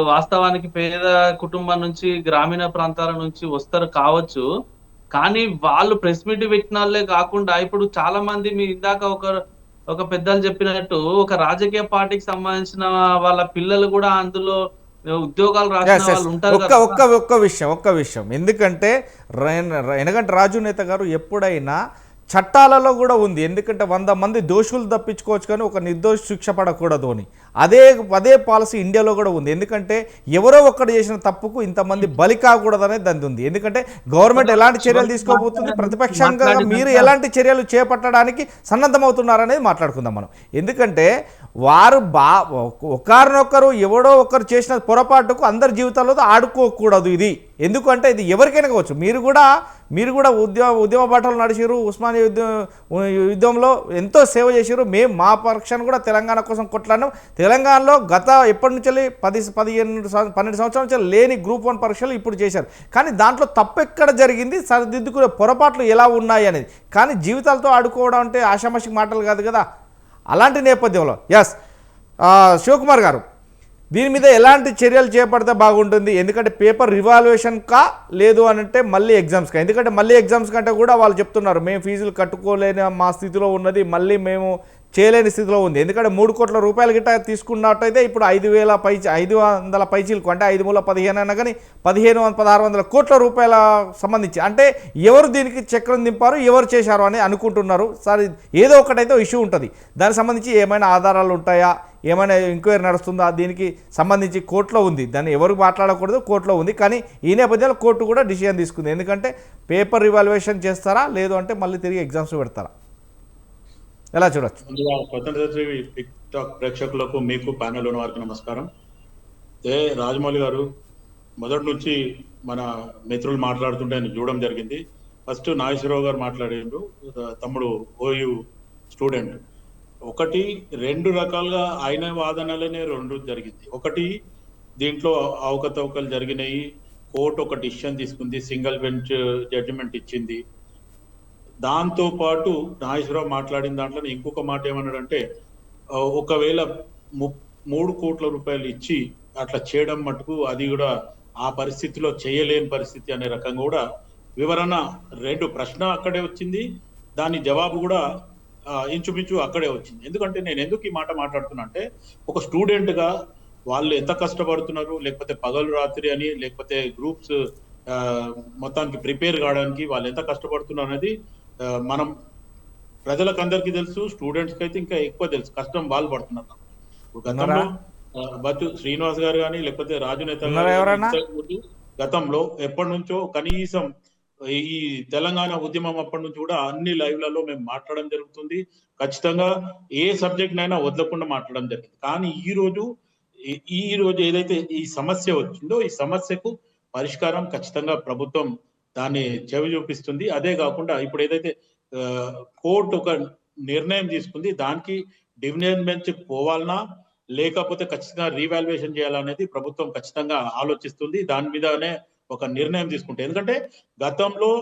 వాస్తవానికి పేద కుటుంబం నుంచి గ్రామీణ ప్రాంతాల నుంచి వస్తారు కావచ్చు. కానీ వాళ్ళు ప్రెస్ మీట్ పెట్టిన వాళ్ళే కాకుండా ఇప్పుడు చాలా మంది మీ ఇందాక ఒక పెద్దలు చెప్పినట్టు ఒక రాజకీయ పార్టీకి సంబంధించిన వాళ్ళ పిల్లలు కూడా అందులో ఉద్యోగాలు రాసిన వాళ్ళు ఉంటారు. ఒక్క విషయం ఎందుకంటే ఎనగంటి రాజు నేత గారు ఎప్పుడైనా చట్టాలలో కూడా ఉంది. ఎందుకంటే 100 మంది దోషులు తప్పించుకోవచ్చు కానీ ఒక నిర్దోషి శిక్ష పడకూడదు అని. అదే పాలసీ ఇండియాలో కూడా ఉంది. ఎందుకంటే ఎవరో ఒక్కడు చేసిన తప్పుకు ఇంతమంది బలి కాకూడదనే దాని ఉంది. ఎందుకంటే గవర్నమెంట్ ఎలాంటి చర్యలు తీసుకోబోతుంది, ప్రతిపక్షంగా మీరు ఎలాంటి చర్యలు చేపట్టడానికి సన్నద్ధమవుతున్నారనేది మాట్లాడుకుందాం మనం. ఎందుకంటే వారు ఒకరినొకరు ఎవడో ఒకరు చేసిన పొరపాటుకు అందరి జీవితాల్లో ఆడుకోకూడదు. ఇది ఎందుకంటే ఇది ఎవరికైనా కావచ్చు. మీరు కూడా ఉద్యమ బాటలు నడిచారు, ఉస్మానియా యుద్ధంలో ఎంతో సేవ చేశారు. మేము మా పక్షాన్ని కూడా తెలంగాణ కోసం కొట్లాడినాం. తెలంగాణలో ఎప్పటి నుంచి 12 సంవత్సరాల నుంచి లేని గ్రూప్ 1 పరీక్షలు ఇప్పుడు చేశారు. కానీ దాంట్లో తప్పు ఎక్కడ జరిగింది, సరిదిద్దుకునే పొరపాట్లు ఎలా ఉన్నాయి అనేది. కానీ జీవితాలతో ఆడుకోవడం అంటే ఆషామాషి మాటలు కాదు కదా. అలాంటి నేపథ్యంలో శివకుమార్ గారు దీని మీద ఎలాంటి చర్యలు చేపడితే బాగుంటుంది? ఎందుకంటే పేపర్ రివాల్యుయేషన్కా లేదు అని అంటే మళ్ళీ ఎగ్జామ్స్కా? ఎందుకంటే మళ్ళీ ఎగ్జామ్స్ కంటే కూడా వాళ్ళు చెప్తున్నారు మేము ఫీజులు కట్టుకోలేని మా స్థితిలో ఉన్నది, మళ్ళీ మేము చేయలేని స్థితిలో ఉంది. ఎందుకంటే 3 కోట్ల రూపాయలు గిట్ట తీసుకున్నట్టయితే ఇప్పుడు 500 పైచీలకు అంటే 5×15 అయినా కానీ 1,500-1,600 కోట్ల రూపాయల సంబంధించి అంటే ఎవరు దీనికి చక్రం దింపారు, ఎవరు చేశారు అని అనుకుంటున్నారు. సరే ఏదో ఒకటైతే ఇష్యూ ఉంటుంది. దానికి సంబంధించి ఏమైనా ఆధారాలు ఉంటాయా, ఏమైనా ఎంక్వైరీ నడుస్తుందా, దీనికి సంబంధించి కోర్టులో ఉంది. దాన్ని ఎవరు మాట్లాడకూడదు, కోర్టులో ఉంది. కానీ ఈ నేపథ్యంలో కోర్టు కూడా డిసిజన్ తీసుకుంది. ఎందుకంటే పేపర్ రివాల్యుయేషన్ చేస్తారా లేదు అంటే మళ్ళీ తిరిగి ఎగ్జామ్స్ పెడతారా, ఎలా చూడొచ్చు? ప్రేక్షకులకు మీకు ప్యానెల్ ఉన్న వారికి నమస్కారం. రాజమౌళి గారు మొదటి నుంచి మన మిత్రులు మాట్లాడుతుంటే నేను చూడడం జరిగింది. ఫస్ట్ నాగేశ్వరరావు గారు మాట్లాడిండు, తమ్ముడు ఓయూ స్టూడెంట్. 2 రకాలుగా ఆయన వాదనలనే 2 జరిగింది. ఒకటి దీంట్లో అవకతవకలు జరిగినాయి, కోర్టు ఒక డిసిషన్ తీసుకుంది, సింగిల్ బెంచ్ జడ్జిమెంట్ ఇచ్చింది. దాంతో పాటు నాగేశ్వరరావు మాట్లాడిన దాంట్లో ఇంకొక మాట ఏమన్నాడంటే ఒకవేళ 3 కోట్ల రూపాయలు ఇచ్చి అట్లా చేయడం మటుకు అది కూడా ఆ పరిస్థితిలో చేయలేని పరిస్థితి అనే రకంగా కూడా వివరణ 2 ప్రశ్న అక్కడే వచ్చింది, దాని జవాబు కూడా ఇంచుమించు అక్కడే వచ్చింది. ఎందుకంటే నేను ఎందుకు ఈ మాట మాట్లాడుతున్నా అంటే ఒక స్టూడెంట్ గా వాళ్ళు ఎంత కష్టపడుతున్నారు, లేకపోతే పగలు రాత్రి అని, లేకపోతే గ్రూప్స్ మొత్తానికి ప్రిపేర్ కావడానికి వాళ్ళు ఎంత కష్టపడుతున్నారు అనేది మనం ప్రజలకు అందరికీ తెలుసు, స్టూడెంట్స్ కి అయితే ఇంకా ఎక్కువ తెలుసు కష్టం వాళ్ళు పడుతున్నారు. గతంలో బతు శ్రీనివాస్ గారు కానీ లేకపోతే రాజు నేత గతంలో ఎప్పటి నుంచో కనీసం ఈ తెలంగాణ ఉద్యమం అప్పటి నుంచి కూడా అన్ని లైవ్లలో మేము మాట్లాడడం జరుగుతుంది. ఖచ్చితంగా ఏ సబ్జెక్ట్ అయినా వదలకుండా మాట్లాడడం జరిగింది. కానీ ఈ రోజు ఏదైతే ఈ సమస్య వచ్చిందో ఈ సమస్యకు పరిష్కారం ఖచ్చితంగా ప్రభుత్వం దాన్ని చెవి చూపిస్తుంది. అదే కాకుండా ఇప్పుడు ఏదైతే కోర్టు ఒక నిర్ణయం తీసుకుంది దానికి డివిజన్ బెంచ్ పోవాలనా లేకపోతే ఖచ్చితంగా రీవాల్యుయేషన్ చేయాలనేది ప్రభుత్వం ఖచ్చితంగా ఆలోచిస్తుంది. దాని మీదనే ఒక నిర్ణయం తీసుకుంటే, ఎందుకంటే గతంలో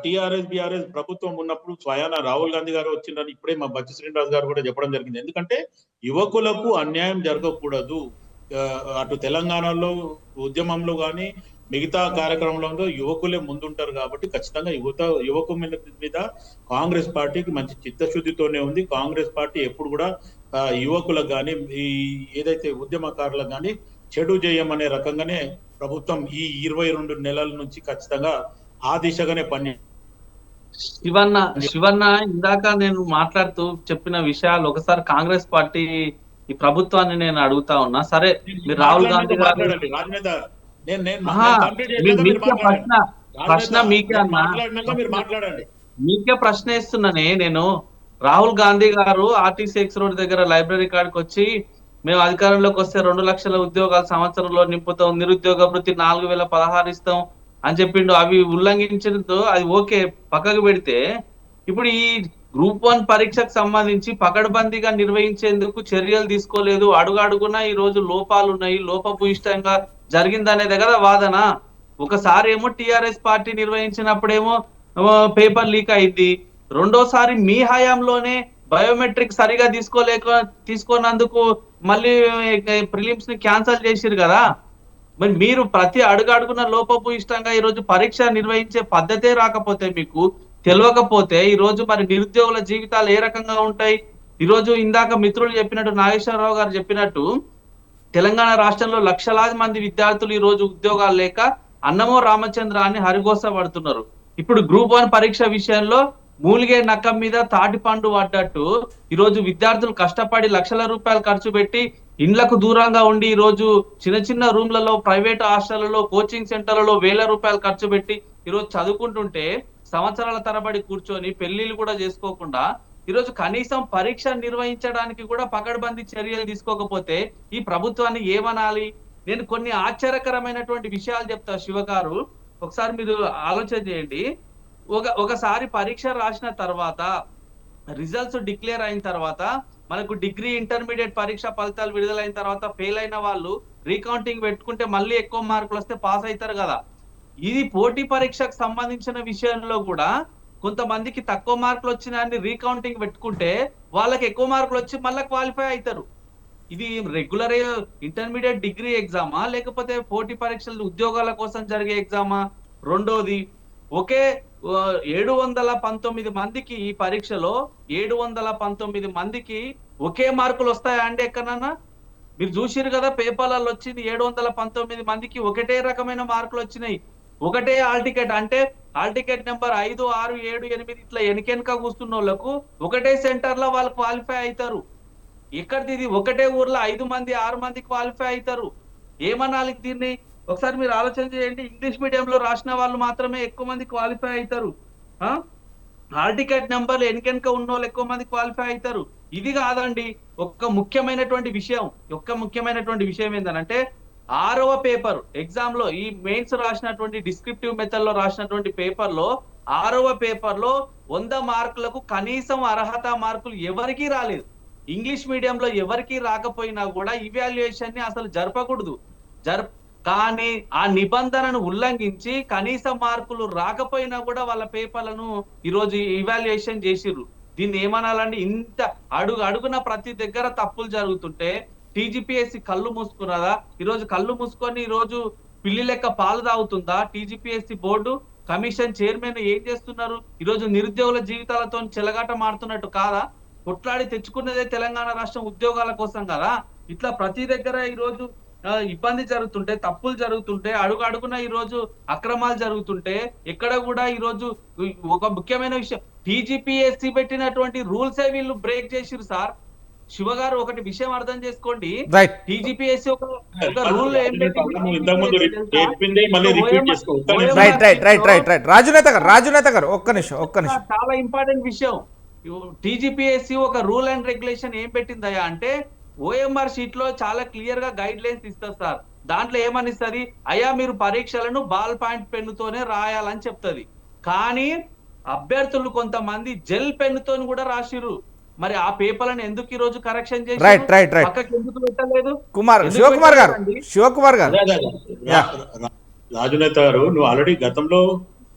టిఆర్ఎస్ బిఆర్ఎస్ ప్రభుత్వం ఉన్నప్పుడు స్వయాన రాహుల్ గాంధీ గారు వచ్చిందని ఇప్పుడే మా బచ్చు శ్రీనివాస్ గారు కూడా చెప్పడం జరిగింది. ఎందుకంటే యువకులకు అన్యాయం జరగకూడదు, అటు తెలంగాణలో ఉద్యమంలో కానీ మిగతా కార్యక్రమంలో యువకులే ముందుంటారు కాబట్టి ఖచ్చితంగా యువకుల మీద కాంగ్రెస్ పార్టీకి మంచి చిత్తశుద్ధితోనే ఉంది. కాంగ్రెస్ పార్టీ ఎప్పుడు కూడా యువకులకు కానీ ఈ ఏదైతే ఉద్యమకారులకు కానీ చెడు చేయమనే రకంగానే ప్రభుత్వం ఈ 22 నెలల నుంచి ఖచ్చితంగా ఆ దిశగానే పని. శివన్న ఇందాక నేను మాట్లాడుతూ చెప్పిన విషయాలు ఒకసారి కాంగ్రెస్ పార్టీ ఈ ప్రభుత్వాన్ని నేను అడుగుతా ఉన్నా. సరే, మీరు రాహుల్ గాంధీ గారు ప్రశ్న మీకే అన్నా, మీకే ప్రశ్న ఇస్తున్నానే నేను. రాహుల్ గాంధీ గారు ఆర్టీసీ ఎక్స్ రోడ్ దగ్గర లైబ్రరీ కాడికి వచ్చి మేము అధికారంలోకి వస్తే 2 లక్షల ఉద్యోగాలు సంవత్సరంలో నింపుతాం, నిరుద్యోగ వృత్తి 4016 ఇస్తాం అని చెప్పిండు. అవి ఉల్లంఘించడంతో అది ఓకే పక్కకు పెడితే, ఇప్పుడు ఈ గ్రూప్ 1 పరీక్షకు సంబంధించి పకడ్బందీగా నిర్వహించేందుకు చర్యలు తీసుకోలేదు, అడుగడుగునా ఈ రోజు లోపాలు ఉన్నాయి, లోపభూయిష్టంగా జరిగిందనేదే కదా వాదన. ఒకసారి ఏమో టిఆర్ఎస్ పార్టీ నిర్వహించినప్పుడేమో పేపర్ లీక్ అయింది, రెండోసారి మీ హయాంలోనే బయోమెట్రిక్ సరిగా తీసుకోనందుకు మళ్ళీ ప్రిలిమ్స్ ని క్యాన్సిల్ చేసిరు కదా. మరి మీరు ప్రతి అడుగున లోపభూయిష్టంగా ఈ రోజు పరీక్ష నిర్వహించే పద్ధతే రాకపోతే, మీకు తెలియకపోతే ఈ రోజు మరి నిరుద్యోగుల జీవితాలు ఏ రకంగా ఉంటాయి? ఈ రోజు ఇందాక మిత్రులు చెప్పినట్టు, నాగేశ్వరరావు గారు చెప్పినట్టు, తెలంగాణ రాష్ట్రంలో లక్షలాది మంది విద్యార్థులు ఈ రోజు ఉద్యోగాలు లేక అన్నమో రామచంద్ర అని హరిగోస పడుతున్నారు. ఇప్పుడు గ్రూప్ 1 పరీక్ష విషయంలో మూలిగే నక్కం మీద తాటి పండు పడ్డట్టు ఈ రోజు విద్యార్థులు కష్టపడి లక్షల రూపాయలు ఖర్చు పెట్టి ఇండ్లకు దూరంగా ఉండి ఈ రోజు చిన్న చిన్న రూమ్లలో, ప్రైవేట్ హాస్టళ్లలో, కోచింగ్ సెంటర్లలో వేల రూపాయలు ఖర్చు పెట్టి ఈ రోజు చదువుకుంటుంటే, సంవత్సరాల తరబడి కూర్చొని పెళ్లిళ్ళు కూడా చేసుకోకుండా ఈ రోజు కనీసం పరీక్ష నిర్వహించడానికి కూడా పకడ్బందీ చర్యలు తీసుకోకపోతే ఈ ప్రభుత్వాన్ని ఏమనాలి? నేను కొన్ని ఆశ్చర్యకరమైనటువంటి విషయాలు చెప్తా శివ గారు, ఒకసారి మీరు ఆలోచన చేయండి. ఒకసారి పరీక్ష రాసిన తర్వాత, రిజల్ట్స్ డిక్లేర్ అయిన తర్వాత, మనకు డిగ్రీ ఇంటర్మీడియట్ పరీక్ష ఫలితాలు విడుదలైన తర్వాత ఫెయిల్ అయిన వాళ్ళు రీకౌంటింగ్ పెట్టుకుంటే మళ్ళీ ఎక్కువ మార్కులు వస్తే పాస్ అవుతారు కదా. ఇది పోటీ పరీక్షకు సంబంధించిన విషయంలో కూడా కొంతమందికి తక్కువ మార్కులు వచ్చినాయని రీకౌంటింగ్ పెట్టుకుంటే వాళ్ళకి ఎక్కువ మార్కులు వచ్చి మళ్ళీ క్వాలిఫై అవుతారు. ఇది రెగ్యులర్ ఇంటర్మీడియట్ డిగ్రీ ఎగ్జామా లేకపోతే పోటీ పరీక్షలు ఉద్యోగాల కోసం జరిగే ఎగ్జామా? రెండోది, ఒకే 719 మందికి ఈ పరీక్షలో 719 మందికి ఒకే మార్కులు వస్తాయా అండి? ఎక్కడన్నా మీరు చూసిరు కదా, పేపర్లలో వచ్చింది 719 మందికి ఒకటే రకమైన మార్కులు వచ్చినాయి, ఒకటే హాల్ టికెట్. అంటే హాల్ టికెట్ నెంబర్ 5, 6, 7, 8 ఇట్లా వెనక కూర్చున్న వాళ్ళకు ఒకటే సెంటర్ లో వాళ్ళు క్వాలిఫై అవుతారు. ఎక్కడిది ఇది? ఒకటే ఊర్లో 5 మంది 6 మంది క్వాలిఫై అవుతారు. ఏమనాలి దీన్ని? ఒకసారి మీరు ఆలోచన చేయండి. ఇంగ్లీష్ మీడియంలో రాసిన వాళ్ళు మాత్రమే ఎక్కువ మంది క్వాలిఫై అవుతారు. హాల్ టికెట్ నెంబర్లు వెనక ఉన్న వాళ్ళు ఎక్కువ మంది క్వాలిఫై అవుతారు. ఇది కాదండి ఒక ముఖ్యమైనటువంటి విషయం ఏంటంటే, 6వ పేపర్ ఎగ్జామ్ లో, ఈ మెయిన్స్ రాసినటువంటి డిస్క్రిప్టివ్ మెథడ్ లో రాసినటువంటి పేపర్ లో, 6వ పేపర్ లో 100 మార్కులకు కనీసం అర్హత మార్కులు ఎవరికీ రాలేదు. ఇంగ్లీష్ మీడియంలో ఎవరికి రాకపోయినా కూడా ఇవాల్యుయేషన్ ని అసలు జరపకూడదు. కానీ ఆ నిబంధనను ఉల్లంఘించి కనీస మార్కులు రాకపోయినా కూడా వాళ్ళ పేపర్లను ఈరోజు ఇవాల్యుయేషన్ చేసిర్రు. దీన్ని ఏమనాలండి? ఇంత అడుగున ప్రతి దగ్గర తప్పులు జరుగుతుంటే టీజీపీఎస్సీ కళ్ళు మూసుకున్నదా? ఈరోజు కళ్ళు మూసుకొని ఈరోజు పిల్లి లెక్క పాలు తాగుతుందా? టీజీపీఎస్సీ బోర్డు కమిషన్ చైర్మన్ ఏం చేస్తున్నారు? ఈరోజు నిరుద్యోగుల జీవితాలతో చెలగాట మారుతున్నట్టు కాదా? కొట్లాడి తెచ్చుకున్నదే తెలంగాణ రాష్ట్రం ఉద్యోగాల కోసం కదా. ఇట్లా ప్రతి దగ్గర ఈరోజు ఇబ్బంది జరుగుతుంటే, తప్పులు జరుగుతుంటే, అడుగున ఈ రోజు అక్రమాలు జరుగుతుంటే, ఎక్కడ కూడా ఈ రోజు ఒక ముఖ్యమైన విషయం, టీజీపీఎస్సీ పెట్టినటువంటి రూల్సే వీళ్ళు బ్రేక్ చేసిరు సార్. శివ గారు ఒకటి విషయం అర్థం చేసుకోండి. టీజీపీఎస్సీ ఒక రూల్ రాజునేత గారు ఒక్క నిమిషం. చాలా ఇంపార్టెంట్ విషయం. టీజీపీఎస్సీ ఒక రూల్ అండ్ రెగ్యులేషన్ ఏం పెట్టిందయా అంటే, ఓఎంఆర్ షీట్ లో చాలా క్లియర్ గా గైడ్ లైన్స్ ఇస్తారు సార్. దాంట్లో ఏమనిస్తుంది? అయ్యా మీరు పరీక్షలను బాల్ పాయింట్ పెన్నుతోనే రాయాలని చెప్తుంది. కానీ అభ్యర్థులు కొంతమంది జెల్ పెన్నుతో కూడా రాసిరు. మరి ఆ పేపర్లను ఎందుకు ఈ రోజు కరెక్షన్ చేసి రైట్. పక్కకి ఎందుకు పెట్టలేదు? ఎందుకు శివకుమార్ గారు అదే, అదే, అదే. రాజునేత గారు, నువ్వు ఆల్రెడీ గతంలో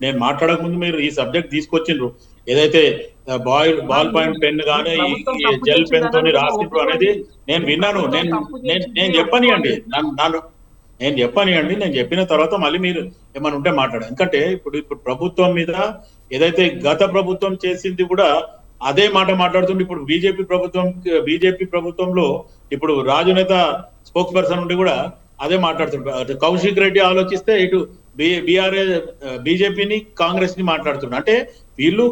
నేను మాట్లాడక ముందు మీరు ఈ సబ్జెక్ట్ తీసుకొచ్చిండ్రు, ఏదైతే బాల్ పాయింట్ పెన్ గానీ ఈ జెల్ పెన్ తోని రాసిండ్రు అనేది నేను విన్నాను. నేను చెప్పనియండి, నేను చెప్పనియండి, నేను చెప్పిన తర్వాత మళ్ళీ మీరు ఏమైనా ఉంటే మాట్లాడారు. ఎందుకంటే ఇప్పుడు ప్రభుత్వం మీద ఏదైతే గత ప్రభుత్వం చేసింది కూడా అదే మాట మాట్లాడుతుంది. ఇప్పుడు బీజేపీ ప్రభుత్వంలో ఇప్పుడు రాజునేత స్పోక్స్ పర్సన్ ఉండి కూడా అదే మాట్లాడుతుంటారు. కౌశిక్ రెడ్డి ఆలోచిస్తే ఇటు బీజేపీని కాంగ్రెస్ ని మాట్లాడుతున్నారు. అంటే వీళ్ళు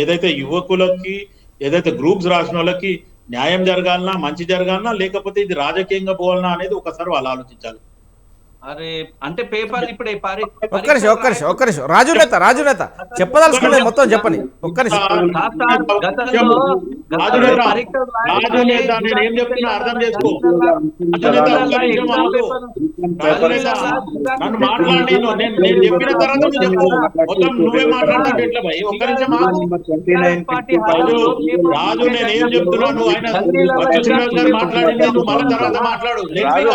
ఏదైతే యువకులకి ఏదైతే గ్రూప్స్ రాసిన వాళ్ళకి న్యాయం జరగాలన్నా, మంచి జరగాలన్నా, లేకపోతే ఇది రాజకీయంగా పోవాలన్నా అనేది ఒకసారి వాళ్ళు ఆలోచించాలి. అరే అంటే పేపర్ ఇప్పుడు ఒక్క నిమిషం రాజునేత చెప్పదలుచుకునేది మొత్తం చెప్పండి. ఒక్క నిమిషం. ఏం చెప్తున్నా అర్థం చేసుకో. నన్ను మాట్లాడి నేను చెప్పిన తర్వాత నువ్వు చెప్పు. మొత్తం నువ్వే మాట్లాడతావు ఎట్లా భయ్? ఒక్క నిమిషం రాజు, నేను ఏం చెప్తున్నాను, ఆయన గారు మాట్లాడింది నువ్వు మళ్ళీ తర్వాత మాట్లాడు. రాజు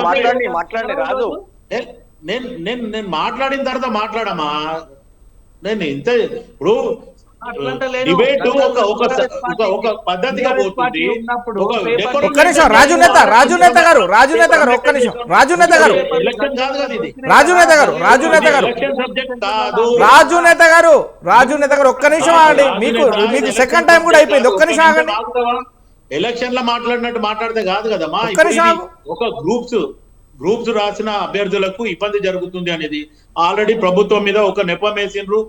నేను మాట్లాడిన తర్వాత మాట్లాడమా? నేను ఇంత ఇప్పుడు డిబేట్ ఒక పద్ధతిగా పోతుంది. ఒక్క నిమిషం రాజునేత గారు ఒక్క నిమిషం. రాజునేత గారు ఎలక్షన్ కాదు కదా ఇది. రాజునేత గారు ఎలక్షన్ సబ్జెక్ట్ కాదు. రాజునేత గారు ఒక్క నిమిషం ఆగండి. మీకు సెకండ్ టైం కూడా అయిపోయింది. ఒక్క నిమిషం ఆగండి. ఎలక్షన్ లో మాట్లాడినట్టు మాట్లాడితే కాదు కదమ్మా. ఒక గ్రూప్స్ రాసిన అభ్యర్థులకు ఇబ్బంది జరుగుతుంది అనేది ఆల్రెడీ ప్రభుత్వం మీద ఒక నెపం వేసిండ్రు,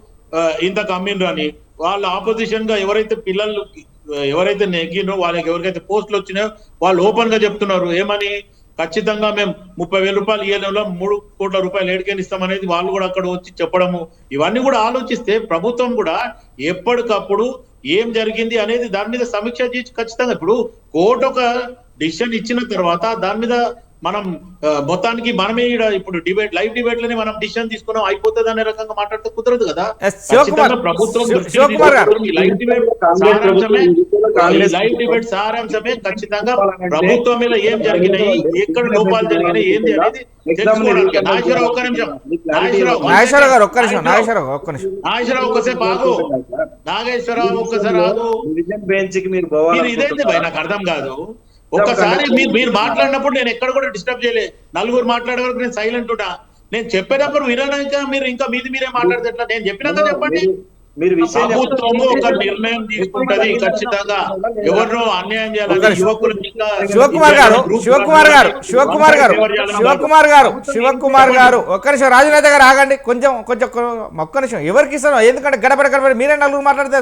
ఇంత కమ్మిండ్రు అని. వాళ్ళ ఆపోజిషన్ గా ఎవరైతే నెగ్గినో వాళ్ళకి ఎవరికైతే పోస్టులు వచ్చినాయో వాళ్ళు ఓపెన్ గా చెప్తున్నారు. ఏమని? ఖచ్చితంగా మేము 30,000 రూపాయలు ఈ నెలలో 3 కోట్ల రూపాయలు ఏడికేని ఇస్తామనేది వాళ్ళు కూడా అక్కడ వచ్చి చెప్పడము. ఇవన్నీ కూడా ఆలోచిస్తే ప్రభుత్వం కూడా ఎప్పటికప్పుడు ఏం జరిగింది అనేది దాని మీద సమీక్ష చేసి ఖచ్చితంగా ఇప్పుడు కోర్టు ఒక డిసిషన్ ఇచ్చిన తర్వాత దాని మీద మనం మొత్తానికి మనమే ఇప్పుడు లైవ్ డిబేట్ లోనే మనం డిసిషన్ తీసుకున్నాం అయిపోతుంది అనే రకంగా మాట్లాడితే కుదరదు కదా. ప్రభుత్వం లైవ్ డిబేట్ సారాంశమే ఖచ్చితంగా ప్రభుత్వం మీద ఏం జరిగినాయి, ఎక్కడ లోపాలు జరిగినాయి, ఏంటి అనేది తెలుసుకోవడానికి. నాగేశ్వరరావు ఒక్క నిమిషం. నాగేశ్వరరావు ఒక్కసేపు ఆగు. నాగేశ్వరరావు ఒక్కసారి ఆగు. ఇదేంటి భయ్, నాకు అర్థం కాదు. ఒక్కసారి మీరు మాట్లాడినప్పుడు నేను ఎక్కడ కూడా డిస్టర్బ్ చేయలే. నలుగురు మాట్లాడే వరకు నేను సైలెంట్ ఉంటా. నేను చెప్పేటప్పుడు వినడానికి మీరు ఇంకా మీరే మాట్లాడితే ఎట్లా? నేను చెప్పినాక చెప్పండి. ప్రభుత్వము ఒక నిర్ణయం తీసుకుంటది ఖచ్చితంగా ఎవరినో అన్యాయం చేయాలని యువకులకు. శివకుమార్ గారు ఒక్క నిమిషం. రాజునేత గారు ఆగండి కొంచెం ఒక్క నిమిషం. ఎవరికి ఇస్తాను? ఎందుకంటే గడపడ మీరే నలుగురు మాట్లాడితే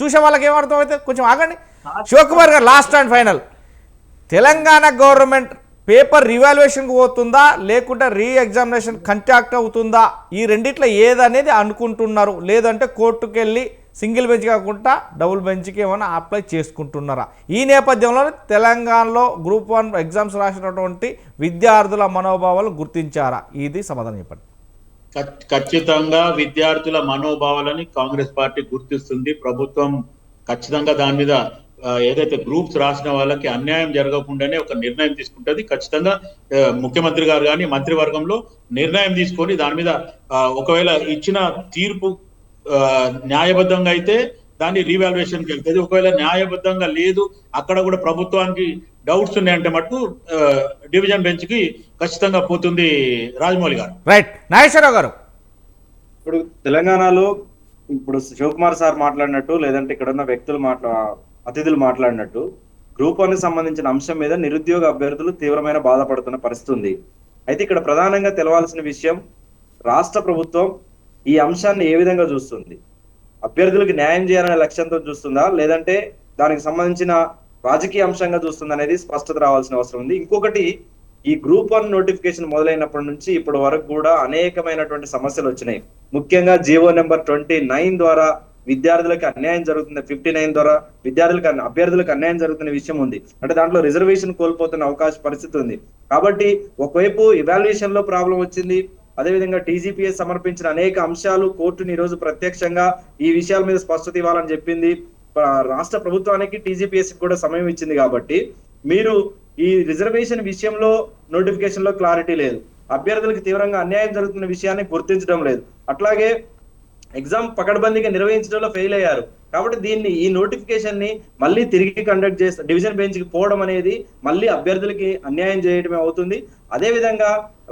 చూసే వాళ్ళకి ఏమర్థం అయితే కొంచెం ఆగండి. శివకుమార్ గారు last and final. Telangana government paper రివాల్యుయేషన్కి పోతుందా లేకుంటే రీ ఎగ్జామినేషన్ కంటాక్ట్ అవుతుందా? ఈ రెండిట్లో ఏదనేది అనుకుంటున్నారు? లేదంటే కోర్టుకు వెళ్ళి సింగిల్ బెంచ్ కాకుండా డబుల్ బెంచ్కి ఏమైనా అప్లై చేసుకుంటున్నారా? ఈ నేపథ్యంలో తెలంగాణలో గ్రూప్ 1 ఎగ్జామ్స్ రాసినటువంటి విద్యార్థుల మనోభావాలు గుర్తించారా? ఇది సమాధానం చెప్పండి. ఖచ్చితంగా విద్యార్థుల మనోభావాలని కాంగ్రెస్ పార్టీ గుర్తిస్తుంది. ప్రభుత్వం ఖచ్చితంగా దాని మీద ఏదైతే గ్రూప్స్ రాసిన వాళ్ళకి అన్యాయం జరగకుండానే ఒక నిర్ణయం తీసుకుంటుంది. ఖచ్చితంగా ముఖ్యమంత్రి గారు కానీ మంత్రివర్గంలో నిర్ణయం తీసుకొని దాని మీద ఒకవేళ ఇచ్చిన తీర్పు న్యాయబద్ధంగా అయితే దాన్ని రీవాల్యుయేషన్కి వెళ్తుంది. ఒకవేళ న్యాయబద్ధంగా లేదు, అక్కడ కూడా ప్రభుత్వానికి డౌట్స్ ఉన్నాయంటే మటుకు డివిజన్ బెంచ్ కి ఖచ్చితంగా పోతుంది. రాజమౌళి గారు. రైట్. నాగేశ్వరరావు గారు, ఇప్పుడు తెలంగాణలో ఇప్పుడు శివకుమార్ సార్ మాట్లాడినట్టు లేదంటే ఇక్కడ ఉన్న వ్యక్తులు అతిథులు మాట్లాడినట్టు గ్రూప్ 1 కి సంబంధించిన అంశం మీద నిరుద్యోగ అభ్యర్థులు తీవ్రమైన బాధపడుతున్న పరిస్థితి ఉంది. అయితే ఇక్కడ ప్రధానంగా తెలవాల్సిన విషయం, రాష్ట్ర ప్రభుత్వం ఈ అంశాన్ని ఏ విధంగా చూస్తుంది? అభ్యర్థులకు న్యాయం చేయాలనే లక్ష్యంతో చూస్తుందా లేదంటే దానికి సంబంధించిన రాజకీయ అంశంగా చూస్తుందా అనేది స్పష్టత రావాల్సిన అవసరం ఉంది. ఇంకొకటి, ఈ గ్రూప్ 1 నోటిఫికేషన్ మొదలైనప్పటి నుంచి ఇప్పటి వరకు కూడా అనేకమైనటువంటి సమస్యలు వచ్చినాయి. ముఖ్యంగా జీవో నెంబర్ 29 ద్వారా విద్యార్థులకు అన్యాయం జరుగుతుంది, 59 ద్వారా అభ్యర్థులకు అన్యాయం జరుగుతున్న విషయం ఉంది. అంటే దాంట్లో రిజర్వేషన్ కోల్పోతున్న పరిస్థితి ఉంది. కాబట్టి ఒకవైపు ఇవాల్యుయేషన్ లో ప్రాబ్లం వచ్చింది, అదేవిధంగా టీజీపీఎస్ సమర్పించిన అనేక అంశాలు కోర్టుని ఈ రోజు ప్రత్యక్షంగా ఈ విషయాల మీద స్పష్టత ఇవ్వాలని చెప్పింది. రాష్ట్ర ప్రభుత్వానికి టీజీపీఎస్సీ కూడా సమయం ఇచ్చింది కాబట్టి మీరు ఈ రిజర్వేషన్ విషయంలో నోటిఫికేషన్ లో క్లారిటీ లేదు, అభ్యర్థులకు తీవ్రంగా అన్యాయం జరుగుతున్న విషయాన్ని గుర్తించడం లేదు, అట్లాగే ఎగ్జామ్ పకడ్బందీగా నిర్వహించడంలో ఫెయిల్ అయ్యారు. కాబట్టి ఈ నోటిఫికేషన్ ని మళ్ళీ తిరిగి కండక్ట్ చేస్తే డివిజన్ బెంచ్ కి పోవడం అనేది మళ్ళీ అభ్యర్థులకి అన్యాయం చేయడమే అవుతుంది. అదే విధంగా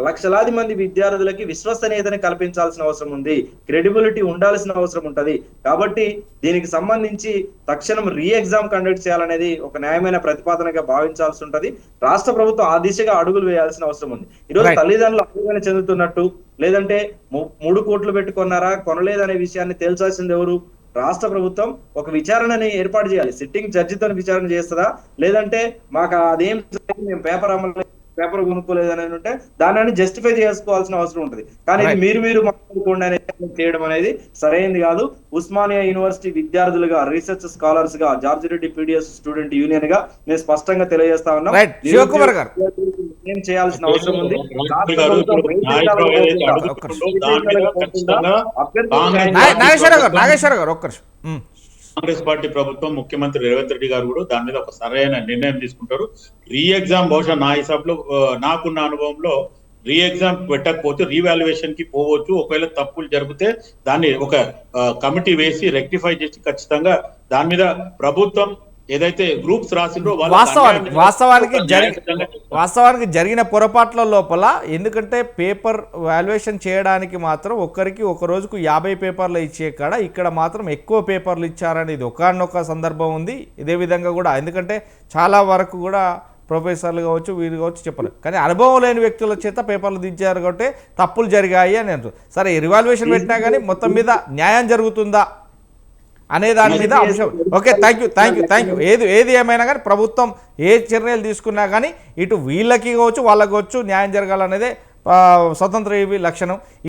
లక్షలాది మంది విద్యార్థులకి విశ్వసనీయతని కల్పించాల్సిన అవసరం ఉంది, క్రెడిబిలిటీ ఉండాల్సిన అవసరం ఉంటది. కాబట్టి దీనికి సంబంధించి తక్షణం రీ ఎగ్జామ్ కండక్ట్ చేయాలనేది ఒక న్యాయమైన ప్రతిపాదనగా భావించాల్సి ఉంటది. రాష్ట్ర ప్రభుత్వం ఆ దిశగా అడుగులు వేయాల్సిన అవసరం ఉంది. ఈరోజు తల్లిదండ్రులు ఆందోళన చెందుతున్నట్టు, లేదంటే 3 కోట్లు పెట్టుకున్నారా కొనలేదనే విషయాన్ని తేల్చాల్సింది ఎవరు? రాష్ట్ర ప్రభుత్వం ఒక విచారణని ఏర్పాటు చేయాలి. సిట్టింగ్ జడ్జితో విచారణ చేస్తుందా, లేదంటే మాకు అదేం మేము పేపర్ కొనుక్కోలేదని ఉంటే దాన్ని జస్టిఫై చేసుకోవాల్సిన అవసరం ఉంటుంది. కానీ ఇది మీరు మాట్లాడుకోండి అనేది చేయడం అనేది సరైనది కాదు. ఉస్మానియా యూనివర్సిటీ విద్యార్థులుగా, రీసెర్చ్ స్కాలర్స్ గా, George Reddy PDS student union గా మేము స్పష్టంగా తెలియజేస్తా ఉన్నాం, ఏం చేయాల్సిన అవసరం ఉంది. కాంగ్రెస్ పార్టీ ప్రభుత్వం, ముఖ్యమంత్రి రేవంత్ రెడ్డి గారు కూడా దాని మీద ఒక సరైన నిర్ణయం తీసుకుంటారు. రీ ఎగ్జామ్ బహుశా నా హిసాబ్లో, నాకున్న అనుభవంలో రీ ఎగ్జామ్ పెట్టకపోతే రీవాల్యుయేషన్ కి పోవచ్చు. ఒకవేళ తప్పులు జరిగితే దాన్ని ఒక కమిటీ వేసి రెక్టిఫై చేసి ఖచ్చితంగా దాని మీద ప్రభుత్వం ఏదైతే గ్రూప్స్ రాసిండ్రో వాస్తవానికి జరిగిన పొరపాట్ల లోపల, ఎందుకంటే పేపర్ వాల్యుయేషన్ చేయడానికి మాత్రం ఒక రోజుకు 50 పేపర్లు ఇచ్చే కాడ ఇక్కడ మాత్రం ఎక్కువ పేపర్లు ఇచ్చారనేది ఒకానొక సందర్భం ఉంది. ఇదే విధంగా కూడా ఎందుకంటే చాలా వరకు కూడా ప్రొఫెసర్లు కావచ్చు, వీరు కావచ్చు చెప్పరు, కానీ అనుభవం లేని వ్యక్తుల చేత పేపర్లు దించారు కాబట్టి తప్పులు జరిగాయి అని అంటారు. సరే, రివాల్యుయేషన్ పెట్టినా కానీ మొత్తం మీద న్యాయం జరుగుతుందా అనే దాని మీద అంశం. Okay, thank you. ఏది ఏమైనా కానీ ప్రభుత్వం ఏ చర్యలు తీసుకున్నా కానీ ఇటు వీళ్ళకి కావచ్చు వాళ్ళకి కావచ్చు న్యాయం జరగాలనేదే స్వతంత్ర లక్షణం.